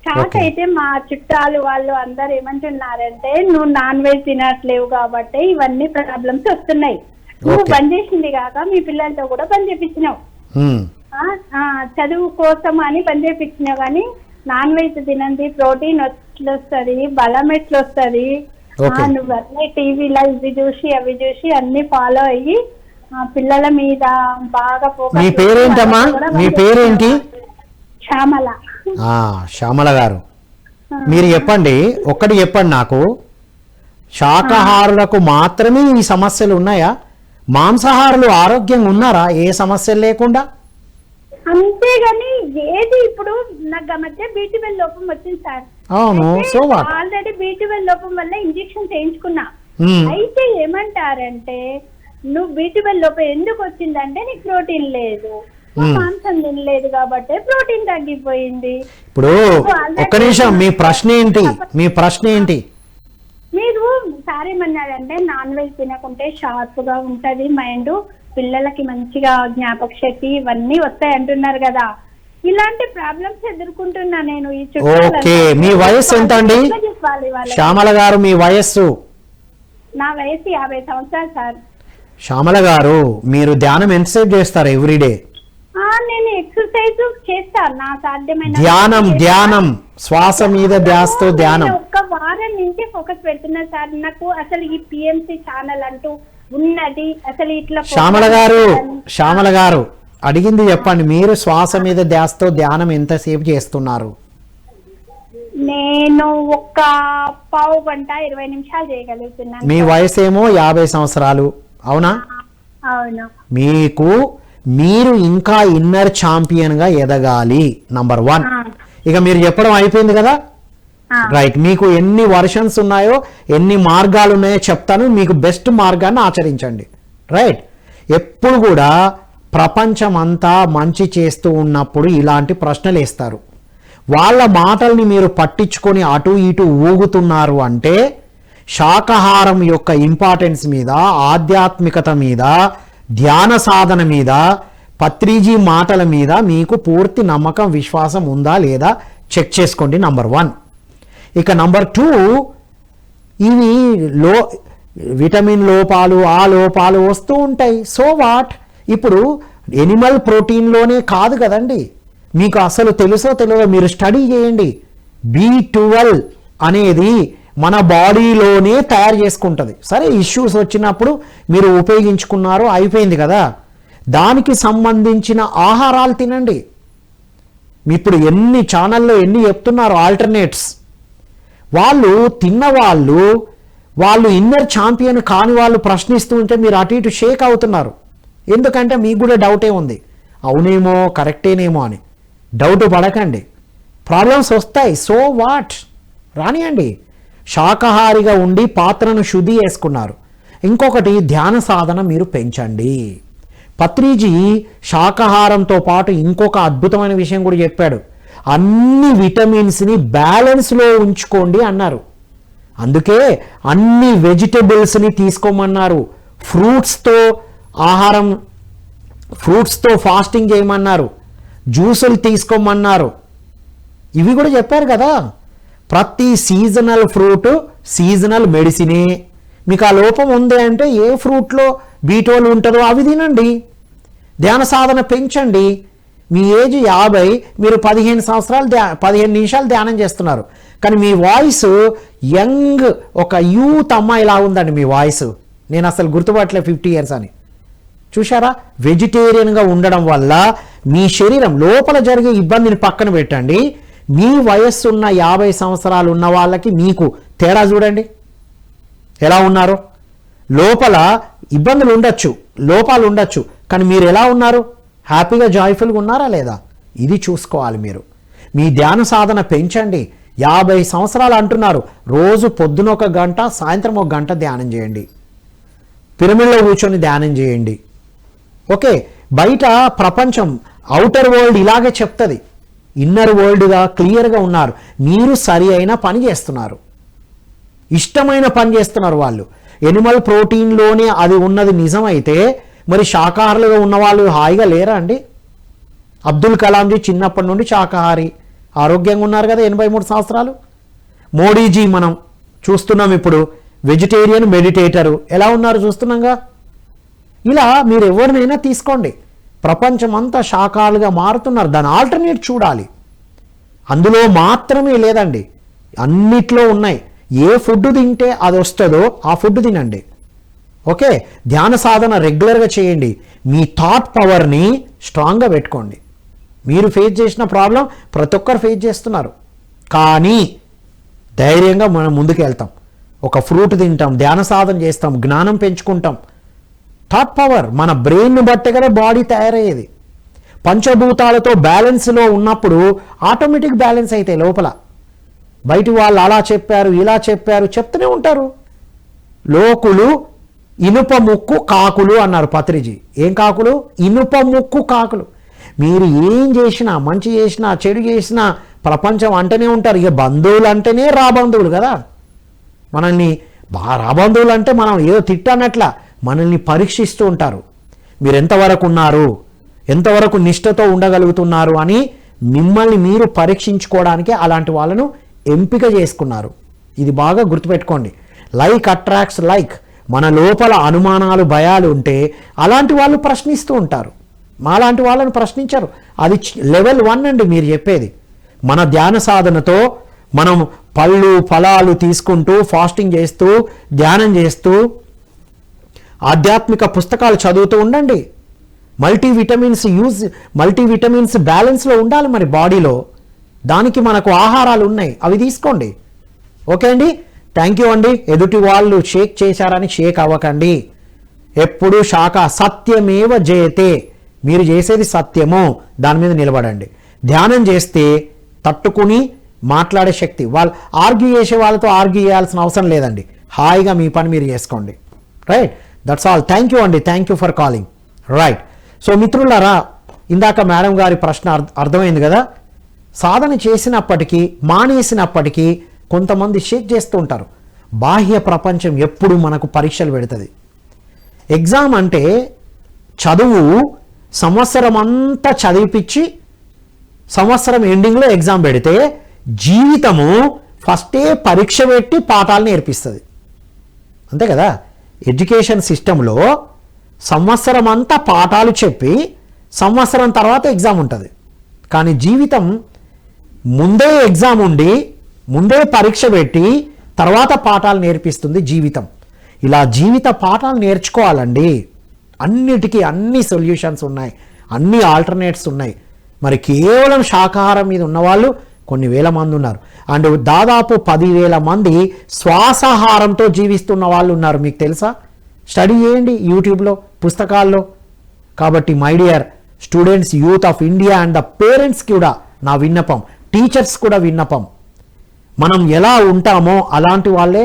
Start Okay. అయితే మా చుట్టాలు వాళ్ళు అందరు ఏమంటున్నారంటే, నువ్వు నాన్ వెజ్ తినట్లేవు కాబట్టి ఇవన్నీ ప్రాబ్లమ్స్ వస్తున్నాయి, నువ్వు Okay. బంద్ చేసింది కాక మీ పిల్లలతో కూడా బంద్ చేపించినావు, మ్మ్. చదువు కోసం అని బంద్ చేపించినావు. కానీ నాన్ వెజ్ తినండి, ప్రోటీన్ ఎట్లా వస్తుంది, బలం ఎట్లా వస్తుంది, Okay. నువ్వు అన్నీ టీవీలో ఇవి చూసి అవి చూసి అన్ని ఫాలో అయ్యి పిల్లల మీద బాగా focus మీ చేసి పేరేంటమ్మా? వాళ్ళని కూడా మీ బంద్ పేరేంటి? శ్యామల. శ్యామల గారు, మీరు చెప్పండి, ఒక్కటి చెప్పండి నాకు, శాకాహారులకు మాత్రమే ఈ సమస్యలు ఉన్నాయా? మాంసాహారులు ఆరోగ్యంగా ఉన్నారా ఏ సమస్యలు లేకుండా? అంతేగాని ఏది ఇప్పుడు నాకు ఆ మధ్య B12 లోపం వచ్చింది సార్. అవును, సో వాట్? ఆల్రెడీ B12 లోపం వల్ల ఇంజెక్షన్ చేయించుకున్నా. అయితే ఏమంటారంటే, నువ్వు B12 లోపం ఎందుకు వచ్చిందంటే నీకు ప్రోటీన్ లేదు, నువ్వు మాంసం తినలేదు కాబట్టి ప్రోటీన్ తగ్గిపోయింది. ఇప్పుడు ఒక్క నిమిషం, మీ ప్రశ్న ఏంటి? మీ ప్రశ్న ఏంటి? మీరు సారేమన్నారంటే నాన్ వెజ్ తినకుంటే షార్ప్ గా ఉంటది మైండ్, పిల్లలకి మంచిగా జ్ఞాపక శక్తి ఇవన్నీ వస్తాయి అంటున్నారు కదా. ఇలాంటి ప్రాబ్లమ్స్ ఎదుర్కొంటున్నా నేను ఈ ఓకే, మీ వయస్సు ఎంత అండి శ్యామల గారు? మీ వయస్సు? నా వయసు 50 సంవత్సరాలు సార్. శ్యామల గారు, మీరు ధ్యానం ఎంతసేపు చేస్తారు ఎవ్రీడే? నేను ఎక్సర్సైజ్ చేస్తాను నా సాధ్యమైన ధ్యానం, ధ్యానం, శ్వాస మీద ధ్యాసతో ధ్యానం. నేను ఒక్క వారం నుంచి ఫోకస్ పెడుతున్నా సార్. నాకు అసలు ఈ PMC ఛానల్ అంటూ ఉన్నది, అసలు ఇట్లా శ్యామల గారు, శ్యామల గారు అడిగింది చెప్పండి, మీరు శ్వాస మీద ధ్యాసతో ధ్యానం ఎంతసేపు చేస్తున్నారు? నేను ఒక్క పావు గంట 20 నిమిషాలు చేయగలుగుతున్నాను. మీ వయసు ఏమో 50 సంవత్సరాలు, అవునా? అవును. మీరు ఇంకా ఇన్నర్ ఛాంపియన్ గా ఎదగాలి, నంబర్ 1. ఇక మీరు చెప్పడం అయిపోయింది కదా, రైట్. మీకు ఎన్ని వర్షన్స్ ఉన్నాయో, ఎన్ని మార్గాలు ఉన్నాయో చెప్తాను, మీకు బెస్ట్ మార్గాన్ని ఆచరించండి, రైట్. ఎప్పుడు కూడా ప్రపంచం అంతా మంచి చేస్తూ ఉన్నప్పుడు ఇలాంటి ప్రశ్నలు వేస్తారు. వాళ్ళ మాటల్ని మీరు పట్టించుకొని అటు ఇటు ఊగుతున్నారు అంటే శాకాహారం యొక్క ఇంపార్టెన్స్ మీద, ఆధ్యాత్మికత మీద, ధ్యాన సాధన మీద, పత్రిజీ మాటల మీద మీకు పూర్తి నమ్మకం, విశ్వాసం ఉందా లేదా చెక్ చేసుకోండి, నంబర్ 1. ఇక నంబర్ 2, ఇవి విటమిన్ లోపాలు, ఆ లోపాలు వస్తూ ఉంటాయి, సో వాట్? ఇప్పుడు ఎనిమల్ ప్రోటీన్లోనే కాదు కదండి, మీకు అసలు తెలుసో తెలియదో మీరు స్టడీ చేయండి. B12 అనేది మన బాడీలోనే తయారు చేసుకుంటుంది. సరే, ఇష్యూస్ వచ్చినప్పుడు మీరు ఉపయోగించుకున్నారు, అయిపోయింది కదా. దానికి సంబంధించిన ఆహారాలు తినండి. ఇప్పుడు ఎన్ని ఛానల్లో ఎన్ని చెప్తున్నారు ఆల్టర్నేట్స్. వాళ్ళు తిన్నవాళ్ళు, వాళ్ళు ఇన్నర్ ఛాంపియన్ కాని వాళ్ళు ప్రశ్నిస్తూ ఉంటే మీరు అటు ఇటు షేక్ అవుతున్నారు. ఎందుకంటే మీకు కూడా డౌటే ఉంది, అవునేమో కరెక్టేనేమో అని. డౌట్ పడకండి, ప్రాబ్లమ్స్ వస్తాయి, సో వాట్, రానియండి. శాకాహారిగా ఉండి పాత్రను శుద్ధి చేసుకున్నారు. ఇంకొకటి, ధ్యాన సాధన మీరు పెంచండి. పత్రిజీ శాకాహారంతో పాటు ఇంకొక అద్భుతమైన విషయం కూడా చెప్పాడు, అన్ని విటమిన్స్ని బ్యాలెన్స్లో ఉంచుకోండి అన్నారు. అందుకే అన్ని వెజిటబుల్స్ని తీసుకోమన్నారు, ఫ్రూట్స్తో ఆహారం, ఫ్రూట్స్తో ఫాస్టింగ్ చేయమన్నారు, జ్యూసులు తీసుకోమన్నారు. ఇవి కూడా చెప్పారు కదా. ప్రతి సీజనల్ ఫ్రూట్ సీజనల్ మెడిసినే. మీకు ఆ లోపం ఉంది అంటే ఏ ఫ్రూట్లో B12 ఉంటుందో అవి తినండి. ధ్యాన సాధన పెంచండి. మీ ఏజ్ 50, మీరు 15 సంవత్సరాలు 15 నిమిషాలు ధ్యానం చేస్తున్నారు, కానీ మీ వాయిస్ యంగ్, ఒక యూత్ అమ్మాయిలా ఉందండి మీ వాయిస్. నేను అసలు గుర్తుపట్టలే 50 ఇయర్స్ అని. చూశారా? వెజిటేరియన్గా ఉండడం వల్ల మీ శరీరం లోపల జరిగే ఇబ్బందిని పక్కన పెట్టండి, మీ వయస్సు ఉన్న 50 సంవత్సరాలు ఉన్న వాళ్ళకి మీకు తేడా చూడండి ఎలా ఉన్నారో. లోపల ఇబ్బందులు ఉండొచ్చు, లోపాలు ఉండొచ్చు, కానీ మీరు ఎలా ఉన్నారు? హ్యాపీగా, జాయ్ఫుల్గా ఉన్నారా లేదా? ఇది చూసుకోవాలి మీరు. మీ ధ్యాన సాధన పెంచండి. 50 సంవత్సరాలు అంటున్నారు. రోజు పొద్దున 1 గంట, సాయంత్రం 1 గంట ధ్యానం చేయండి. పిరమిడ్లో కూర్చొని ధ్యానం చేయండి. ఓకే, బయట ప్రపంచం అవుటర్ వరల్డ్ ఇలాగే చెప్తుంది. ఇన్నర్ వరల్డ్గా క్లియర్గా ఉన్నారు. మీరు సరి అయిన పని చేస్తున్నారు, ఇష్టమైన పని చేస్తున్నారు. వాళ్ళు ఎనిమల్ ప్రోటీన్లోనే అది ఉన్నది నిజమైతే మరి శాకాహారులుగా ఉన్నవాళ్ళు హాయిగా లేరా అండి? అబ్దుల్ కలాంజీ చిన్నప్పటి నుండి శాకాహారి, ఆరోగ్యంగా ఉన్నారు కదా 83 సంవత్సరాలు. మోడీజీ మనం చూస్తున్నాం ఇప్పుడు వెజిటేరియన్ మెడిటేటరు, ఎలా ఉన్నారు చూస్తున్నాంగా. ఇలా మీరు ఎవరినైనా తీసుకోండి, ప్రపంచం అంతా శాకాహారులుగా మారుతున్నారు. దాని ఆల్టర్నేట్ చూడాలి. అందులో మాత్రమే లేదండి, అన్నిట్లో ఉన్నాయి. ఏ ఫుడ్ తింటే అది వస్తుందో ఆ ఫుడ్ తినండి. ఓకే, ధ్యాన సాధన రెగ్యులర్గా చేయండి. మీ థాట్ పవర్ని స్ట్రాంగ్గా పెట్టుకోండి. మీరు ఫేస్ చేసిన ప్రాబ్లం ప్రతి ఒక్కరు ఫేస్ చేస్తున్నారు, కానీ ధైర్యంగా మనం ముందుకు వెళ్తాం. ఒక ఫ్రూట్ తింటాం, ధ్యాన సాధన చేస్తాం, జ్ఞానం పెంచుకుంటాం. థాట్ పవర్ మన బ్రెయిన్ బట్టే కదా బాడీ తయారయ్యేది. పంచభూతాలతో బ్యాలెన్స్లో ఉన్నప్పుడు ఆటోమేటిక్ బ్యాలెన్స్ అవుతాయి లోపల. బయటి వాళ్ళు అలా చెప్పారు, ఇలా చెప్పారు, చెప్తూనే ఉంటారు. లోకులు ఇనుప ముక్కు కాకులు అన్నారు పత్రిజీ. ఏం కాకులు? ఇనుప ముక్కు కాకులు. మీరు ఏం చేసినా, మంచి చేసినా, చెడు చేసినా ప్రపంచం అంటేనే ఉంటారు. ఇక బంధువులు అంటేనే రాబంధువులు కదా. మనల్ని రాబంధువులు అంటే మనం ఏదో తిట్టనట్ల మనల్ని పరీక్షిస్తూ ఉంటారు. మీరు ఎంతవరకు ఉన్నారు, ఎంతవరకు నిష్ఠతో ఉండగలుగుతున్నారు అని మిమ్మల్ని మీరు పరీక్షించుకోవడానికి అలాంటి వాళ్ళను ఎంపిక చేసుకున్నారు. ఇది బాగా గుర్తుపెట్టుకోండి. Like attracts like. మన లోపల అనుమానాలు, భయాలు ఉంటే అలాంటి వాళ్ళు ప్రశ్నిస్తూ ఉంటారు. మాలాంటి వాళ్ళని ప్రశ్నించరు. అది లెవెల్ 1 అండి మీరు చెప్పేది. మన ధ్యాన సాధనతో మనం పళ్ళు ఫలాలు తీసుకుంటూ, ఫాస్టింగ్ చేస్తూ, ధ్యానం చేస్తూ, ఆధ్యాత్మిక పుస్తకాలు చదువుతూ ఉండండి. మల్టీవిటమిన్స్ బ్యాలెన్స్లో ఉండాలి మరి బాడీలో. దానికి మనకు ఆహారాలు ఉన్నాయి, అవి తీసుకోండి. ఓకే అండి, థ్యాంక్ యూ అండి. ఎదుటి వాళ్ళు షేక్ చేశారని షేక్ అవ్వకండి. ఎప్పుడు సత్యమేవ జయతే. మీరు చేసేది సత్యమో దాని మీద నిలబడండి. ధ్యానం చేస్తే తట్టుకుని మాట్లాడే శక్తి. వాళ్ళు ఆర్గ్యూ చేసే వాళ్ళతో ఆర్గ్యూ చేయాల్సిన అవసరం లేదండి. హాయిగా మీ పని మీరు చేసుకోండి. Right, that's all. Thank you అండి, thank you for calling. Right, so మిత్రులారా, ఇందాక మేడం గారి ప్రశ్న అర్థమైంది కదా. సాధన చేసినప్పటికీ, మానేసినప్పటికీ కొంతమంది షేక్ చేస్తూ ఉంటారు. బాహ్య ప్రపంచం ఎప్పుడు మనకు పరీక్షలు పెడుతుంది. ఎగ్జామ్ అంటే చదువు సంవత్సరం అంతా చదివిపించి సంవత్సరం ఎండింగ్లో ఎగ్జామ్ పెడితే, జీవితము ఫస్టే పరీక్ష పెట్టి పాఠాలు నేర్పిస్తుంది. అంతే కదా. ఎడ్యుకేషన్ సిస్టంలో సంవత్సరం అంతా పాఠాలు చెప్పి సంవత్సరం తర్వాత ఎగ్జామ్ ఉంటుంది. కానీ జీవితం ముందే ఎగ్జామ్ ఉండి, ముందే పరీక్ష పెట్టి తర్వాత పాఠాలు నేర్పిస్తుంది జీవితం. ఇలా జీవిత పాఠాలు నేర్చుకోవాలండి. అన్నిటికీ అన్ని సొల్యూషన్స్ ఉన్నాయి, అన్ని ఆల్టర్నేట్స్ ఉన్నాయి. మరి కేవలం శాకాహారం మీద ఉన్నవాళ్ళు కొన్ని వేల మంది ఉన్నారు. అండ్ దాదాపు 10,000 మంది శ్వాసాహారంతో జీవిస్తున్న వాళ్ళు ఉన్నారు. మీకు తెలుసా? స్టడీ చేయండి యూట్యూబ్లో, పుస్తకాల్లో. కాబట్టి my dear students, youth of India and the parents కూడా నా విన్నపం, టీచర్స్ కూడా విన్నపం, మనం ఎలా ఉంటామో అలాంటి వాళ్ళే,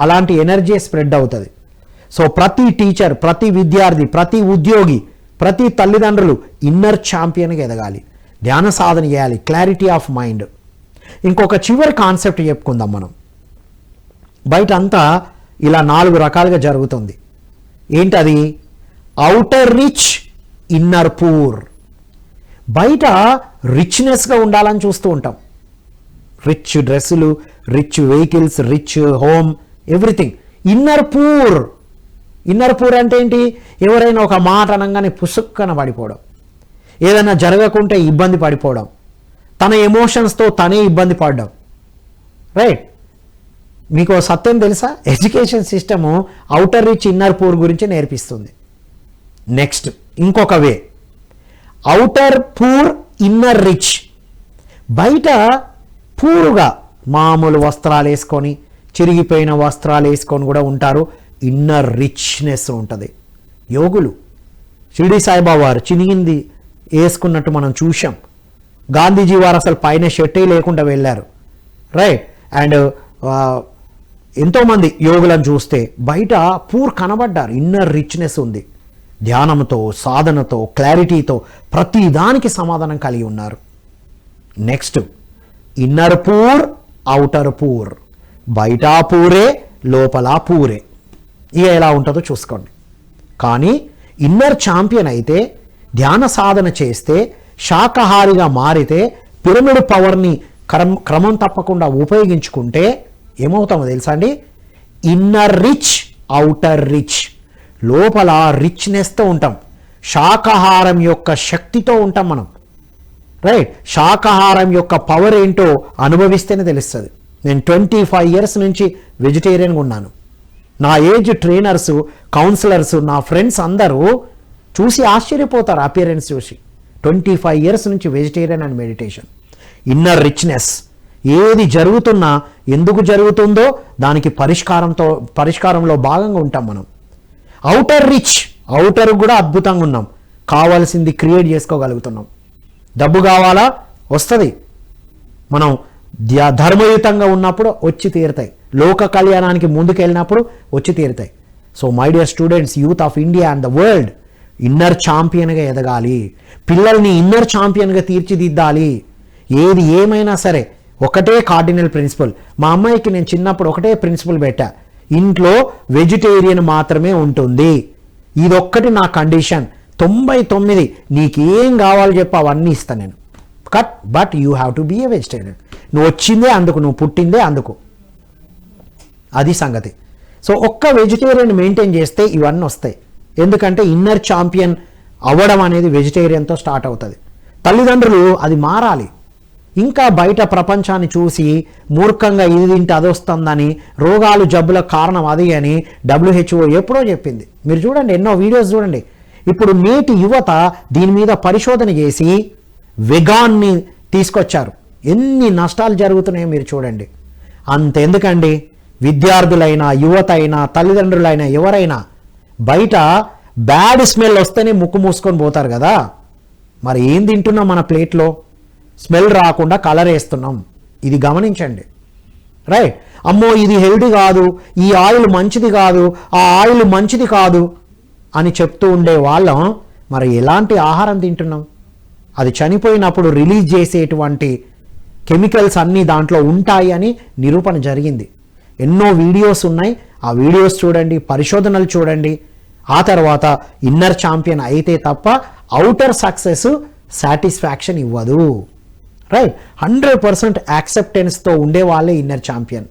అలాంటి ఎనర్జీ స్ప్రెడ్ అవుతుంది. సో ప్రతి టీచర్, ప్రతి విద్యార్థి, ప్రతి ఉద్యోగి, ప్రతి తల్లిదండ్రులు ఇన్నర్ ఛాంపియన్గా ఎదగాలి, ధ్యాన సాధన చేయాలి, క్లారిటీ ఆఫ్ మైండ్. ఇంకొక చివరి కాన్సెప్ట్ చెప్పుకుందాం మనం. బయట అంతా ఇలా 4 రకాలుగా జరుగుతుంది. ఏంటది? Outer rich, inner poor. బయట రిచ్నెస్గా ఉండాలని చూస్తూ ఉంటాం. రిచ్ డ్రెస్సులు, rich vehicles, rich home, everything. Inner poor. Inner poor అంటే ఏంటి? ఎవరైనా ఒక మాట అనగానే పుసుక్కన పడిపోవడం, ఏదైనా జరగకుంటే ఇబ్బంది పడిపోవడం, తన ఎమోషన్స్తో తనే ఇబ్బంది పడడం. రైట్, మీకు సత్యం తెలుసా? Education system outer rich, inner poor గురించి నేర్పిస్తుంది. నెక్స్ట్ ఇంకొక వే, ఔటర్ పూర్, ఇన్నర్ రిచ్. బయట పూరుగా మామూలు వస్త్రాలు వేసుకొని, చిరిగిపోయిన వస్త్రాలు వేసుకొని కూడా ఉంటారు. ఇన్నర్ రిచ్నెస్ ఉంటుంది. యోగులు, షిరిడి సాయిబాబా వారు చినిగింది వేసుకున్నట్టు మనం చూసాం. గాంధీజీ వారు అసలు పైన షర్టే లేకుండా వెళ్ళారు. రైట్. అండ్ ఎంతోమంది యోగులను చూస్తే బయట పూర్ కనబడ్డారు, ఇన్నర్ రిచ్నెస్ ఉంది, ధ్యానంతో, సాధనతో, క్లారిటీతో ప్రతి దానికి సమాధానం కలిగి ఉన్నారు. Next inner poor, outer poor, బయట పూరే, లోపల పూరే. ఇక ఎలా ఉంటుందో చూసుకోండి. కానీ ఇన్నర్ ఛాంపియన్ అయితే, ధ్యాన సాధన చేస్తే, శాకాహారిగా మారితే, పిరమిడ్ పవర్ని క్రమం తప్పకుండా ఉపయోగించుకుంటే ఏమవుతామో తెలుసా అండి? Inner rich, outer rich. లోపల రిచ్నెస్తో ఉంటాం, శాకాహారం యొక్క శక్తితో ఉంటాం మనం. రైట్. శాకాహారం యొక్క పవర్ ఏంటో అనుభవిస్తేనే తెలుస్తుంది. నేను 25 years నుంచి వెజిటేరియన్గా ఉన్నాను. నా ఏజ్ ట్రైనర్స్, కౌన్సిలర్స్, నా ఫ్రెండ్స్ అందరూ చూసి ఆశ్చర్యపోతారు అపియరెన్స్ చూసి. 25 years నుంచి vegetarian and meditation. Inner richness. ఏది జరుగుతున్నా ఎందుకు జరుగుతుందో దానికి పరిష్కారంలో భాగంగా ఉంటాం మనం. అవుటర్ రిచ్, అవుటర్ కూడా అద్భుతంగా ఉన్నాం, కావాల్సింది క్రియేట్ చేసుకోగలుగుతున్నాం. డబ్బు కావాలా? వస్తుంది. మనం ధర్మయుతంగా ఉన్నప్పుడు వచ్చి తీరుతాయి, లోక కళ్యాణానికి ముందుకు వెళ్ళినప్పుడు వచ్చి తీరుతాయి. So my dear students, youth of India and the world, inner ఛాంపియన్గా ఎదగాలి, పిల్లల్ని ఇన్నర్ ఛాంపియన్గా తీర్చిదిద్దాలి. ఏది ఏమైనా సరే ఒకటే కార్డినల్ ప్రిన్సిపల్. మా అమ్మాయికి నేను చిన్నప్పుడు ఒకటే ప్రిన్సిపల్ పెట్టా, ఇంట్లో వెజిటేరియన్ మాత్రమే ఉంటుంది, ఇదొక్కటి నా కండిషన్. 99 నీకేం కావాలో చెప్పి అవన్నీ ఇస్తాను నేను. But you have to be a vegetarian. నువ్వు వచ్చిందే అందుకు, నువ్వు పుట్టిందే అందుకు. అది సంగతి. సో ఒక్క వెజిటేరియన్ మెయింటైన్ చేస్తే ఇవన్నీ వస్తాయి. ఎందుకంటే ఇన్నర్ ఛాంపియన్ అవ్వడం అనేది వెజిటేరియన్తో స్టార్ట్ అవుతుంది. తల్లిదండ్రులు అది మారాలి. ఇంకా బయట ప్రపంచాన్ని చూసి మూర్ఖంగా ఇది తింటే అది వస్తుందని, రోగాలు జబ్బులకు కారణం అది అని WHO ఎప్పుడో చెప్పింది. మీరు చూడండి, ఎన్నో వీడియోస్ చూడండి. ఇప్పుడు నేటి యువత దీని మీద పరిశోధన చేసి వెగాన్ని తీసుకొచ్చారు. ఎన్ని నష్టాలు జరుగుతున్నాయో మీరు చూడండి. అంతెందుకండి, విద్యార్థులైనా, యువత అయినా, తల్లిదండ్రులైనా, ఎవరైనా బయట బ్యాడ్ స్మెల్ వస్తేనే ముక్కు మూసుకొని పోతారు కదా. మరి ఏం తింటున్నాం మన ప్లేట్లో? స్మెల్ రాకుండా కలర్ వేస్తున్నాం. ఇది గమనించండి. రైట్. అమ్మో ఇది హెల్దీ కాదు, ఈ ఆయిల్ మంచిది కాదు, ఆ ఆయిల్ మంచిది కాదు అని చెప్తూ ఉండే వాళ్ళం మరి ఎలాంటి ఆహారం తింటున్నాం? అది చనిపోయినప్పుడు రిలీజ్ చేసేటువంటి కెమికల్స్ అన్నీ దాంట్లో ఉంటాయి అని నిరూపణ జరిగింది. ఎన్నో వీడియోస్ ఉన్నాయి, ఆ వీడియోస్ చూడండి, పరిశోధనలు చూడండి. ఆ తర్వాత ఇన్నర్ ఛాంపియన్ అయితే తప్ప అవుటర్ సక్సెస్ సాటిస్ఫాక్షన్ ఇవ్వదు. రైట్. 100% యాక్సెప్టెన్స్తో ఉండే వాళ్ళే ఇన్నర్ ఛాంపియన్.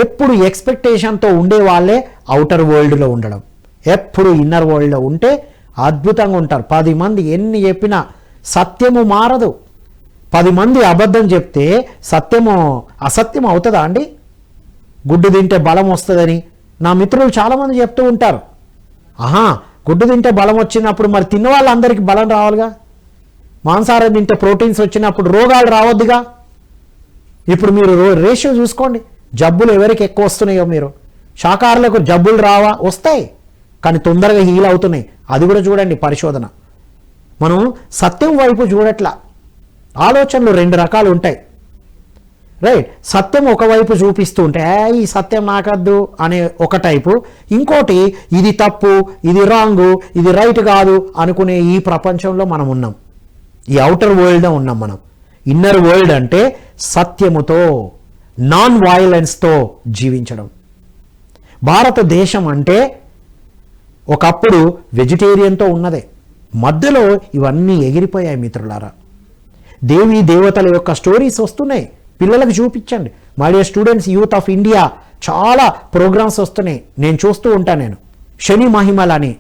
ఎప్పుడు ఎక్స్పెక్టేషన్తో ఉండే వాళ్ళే అవుటర్ వరల్డ్లో ఉండడం. ఎప్పుడు ఇన్నర్ వరల్డ్లో ఉంటే అద్భుతంగా ఉంటారు. 10 మంది ఎన్ని చెప్పినా సత్యము మారదు. 10 మంది అబద్ధం చెప్తే సత్యము అసత్యం అవుతుందా అండి? గుడ్డు తింటే బలం వస్తుందని నా మిత్రులు చాలామంది చెప్తూ ఉంటారు. గుడ్డు తింటే బలం వచ్చినప్పుడు మరి తిన్న వాళ్ళందరికీ బలం రావాలిగా. మాంసాహారం తింటే ప్రోటీన్స్ వచ్చినప్పుడు రోగాలు రావద్దుగా. ఇప్పుడు మీరు రేషియో చూసుకోండి, జబ్బులు ఎవరికి ఎక్కువ వస్తున్నాయో. మీరు శాకాహారులకు జబ్బులు రావా? వస్తాయి, కానీ తొందరగా హీల్ అవుతున్నాయి. అది కూడా చూడండి పరిశోధన. మనం సత్యం వైపు చూడట్లా. ఆలోచనలు 2 రకాలు ఉంటాయి. రైట్. సత్యం ఒకవైపు చూపిస్తూ ఉంటే ఈ సత్యం నాకద్దు అనే ఒక టైపు, ఇంకోటి ఇది తప్పు, ఇది రాంగు, ఇది రైట్ కాదు అనుకునే ఈ ప్రపంచంలో మనం ఉన్నాం. ఈ అవుటర్ వరల్డ్లో ఉన్నాం మనం. ఇన్నర్ వరల్డ్ అంటే సత్యముతో, నాన్ వయలెన్స్తో జీవించడం. భారతదేశం అంటే ఒకప్పుడు వెజిటేరియన్తో ఉన్నదే, మధ్యలో ఇవన్నీ ఎగిరిపోయాయి మిత్రులారా. దేవీ దేవతల యొక్క స్టోరీస్ వస్తున్నాయి, పిల్లలకు చూపించండి. My dear students, youth of India చాలా ప్రోగ్రామ్స్ వస్తున్నాయి, నేను చూస్తూ ఉంటాను. నేను శని మహిమలని,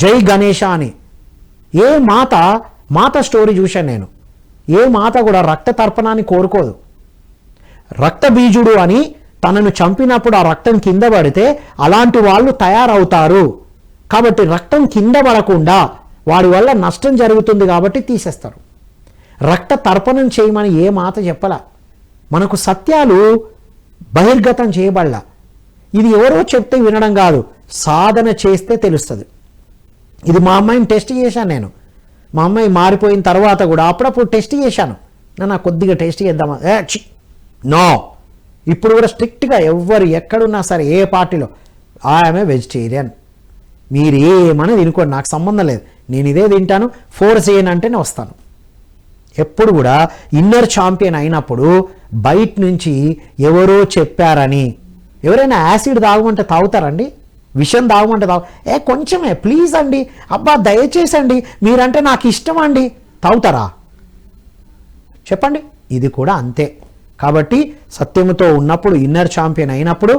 జై గణేష అని, ఏ మాత స్టోరీ చూశాను నేను. ఏ మాత కూడా రక్త తర్పణాన్ని కోరుకోదు. రక్త బీజుడు అని తనను చంపినప్పుడు ఆ రక్తం కింద పడితే అలాంటి వాళ్ళు తయారవుతారు కాబట్టి రక్తం కింద పడకుండా వాడి వల్ల నష్టం జరుగుతుంది కాబట్టి తీసేస్తారు. రక్త తర్పణం చేయమని ఏ మాత చెప్పలా. మనకు సత్యాలు బహిర్గతం చేయబడలా. ఇది ఎవరో చెప్తే వినడం కాదు, సాధన చేస్తే తెలుస్తుంది. ఇది మా అమ్మాయిని టెస్ట్ చేశాను నేను. మా అమ్మాయి మారిపోయిన తర్వాత కూడా అప్పుడప్పుడు టెస్ట్ చేశాను. నా కొద్దిగా టెస్ట్ చేద్దామా, నో, ఇప్పుడు కూడా స్ట్రిక్ట్గా ఎవ్వరు ఎక్కడున్నా సరే ఏ పార్టీలో ఐఎమ్ ఏ వెజిటేరియన్, మీరు ఏమని తినుకోండి, నాకు సంబంధం లేదు, నేను ఇదే తింటాను, ఫోర్స్ చేయనంటేనే వస్తాను. ఎప్పుడు కూడా ఇన్నర్ ఛాంపియన్ అయినప్పుడు బయట నుంచి ఎవరో చెప్పారని, ఎవరైనా యాసిడ్ తాగమంటే తాగుతారండి? విషం తాగమంటే కొంచెమే ప్లీజ్ అండి, అబ్బా దయచేసి అండి, మీరంటే నాకు ఇష్టం అండి, తాగుతారా చెప్పండి? ఇది కూడా అంతే. కాబట్టి సత్యముతో ఉన్నప్పుడు, ఇన్నర్ ఛాంపియన్ అయినప్పుడు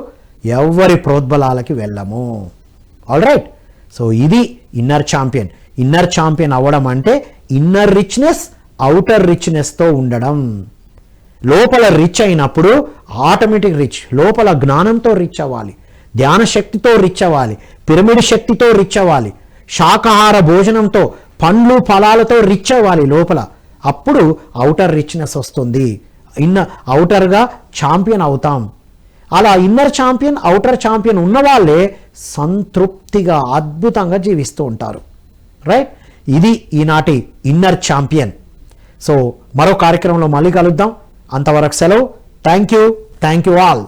ఎవరి ప్రోద్బలాలకి వెళ్ళము. All right. సో ఇది ఇన్నర్ ఛాంపియన్. ఇన్నర్ ఛాంపియన్ అవ్వడం అంటే ఇన్నర్ రిచ్నెస్ అవుటర్ రిచ్నెస్తో ఉండడం. లోపల రిచ్ అయినప్పుడు ఆటోమేటిక్ రిచ్, లోపల జ్ఞానంతో రిచ్ అవ్వాలి, ధ్యాన శక్తితో రిచ్ అవ్వాలి, పిరమిడ్ శక్తితో రిచ్ అవ్వాలి, శాకాహార భోజనంతో పండ్లు ఫలాలతో రిచ్ అవ్వాలి లోపల. అప్పుడు అవుటర్ రిచ్నెస్ వస్తుంది, అవుటర్గా ఛాంపియన్ అవుతాం. అలా ఇన్నర్ ఛాంపియన్ అవుటర్ ఛాంపియన్ ఉన్న వాళ్ళే సంతృప్తిగా అద్భుతంగా జీవిస్తూ ఉంటారు. రైట్. ఇది ఈనాటి ఇన్నర్ ఛాంపియన్. సో మరో కార్యక్రమంలో మళ్ళీ కలుద్దాం. అంతవరకు సెలవు. Thank you all.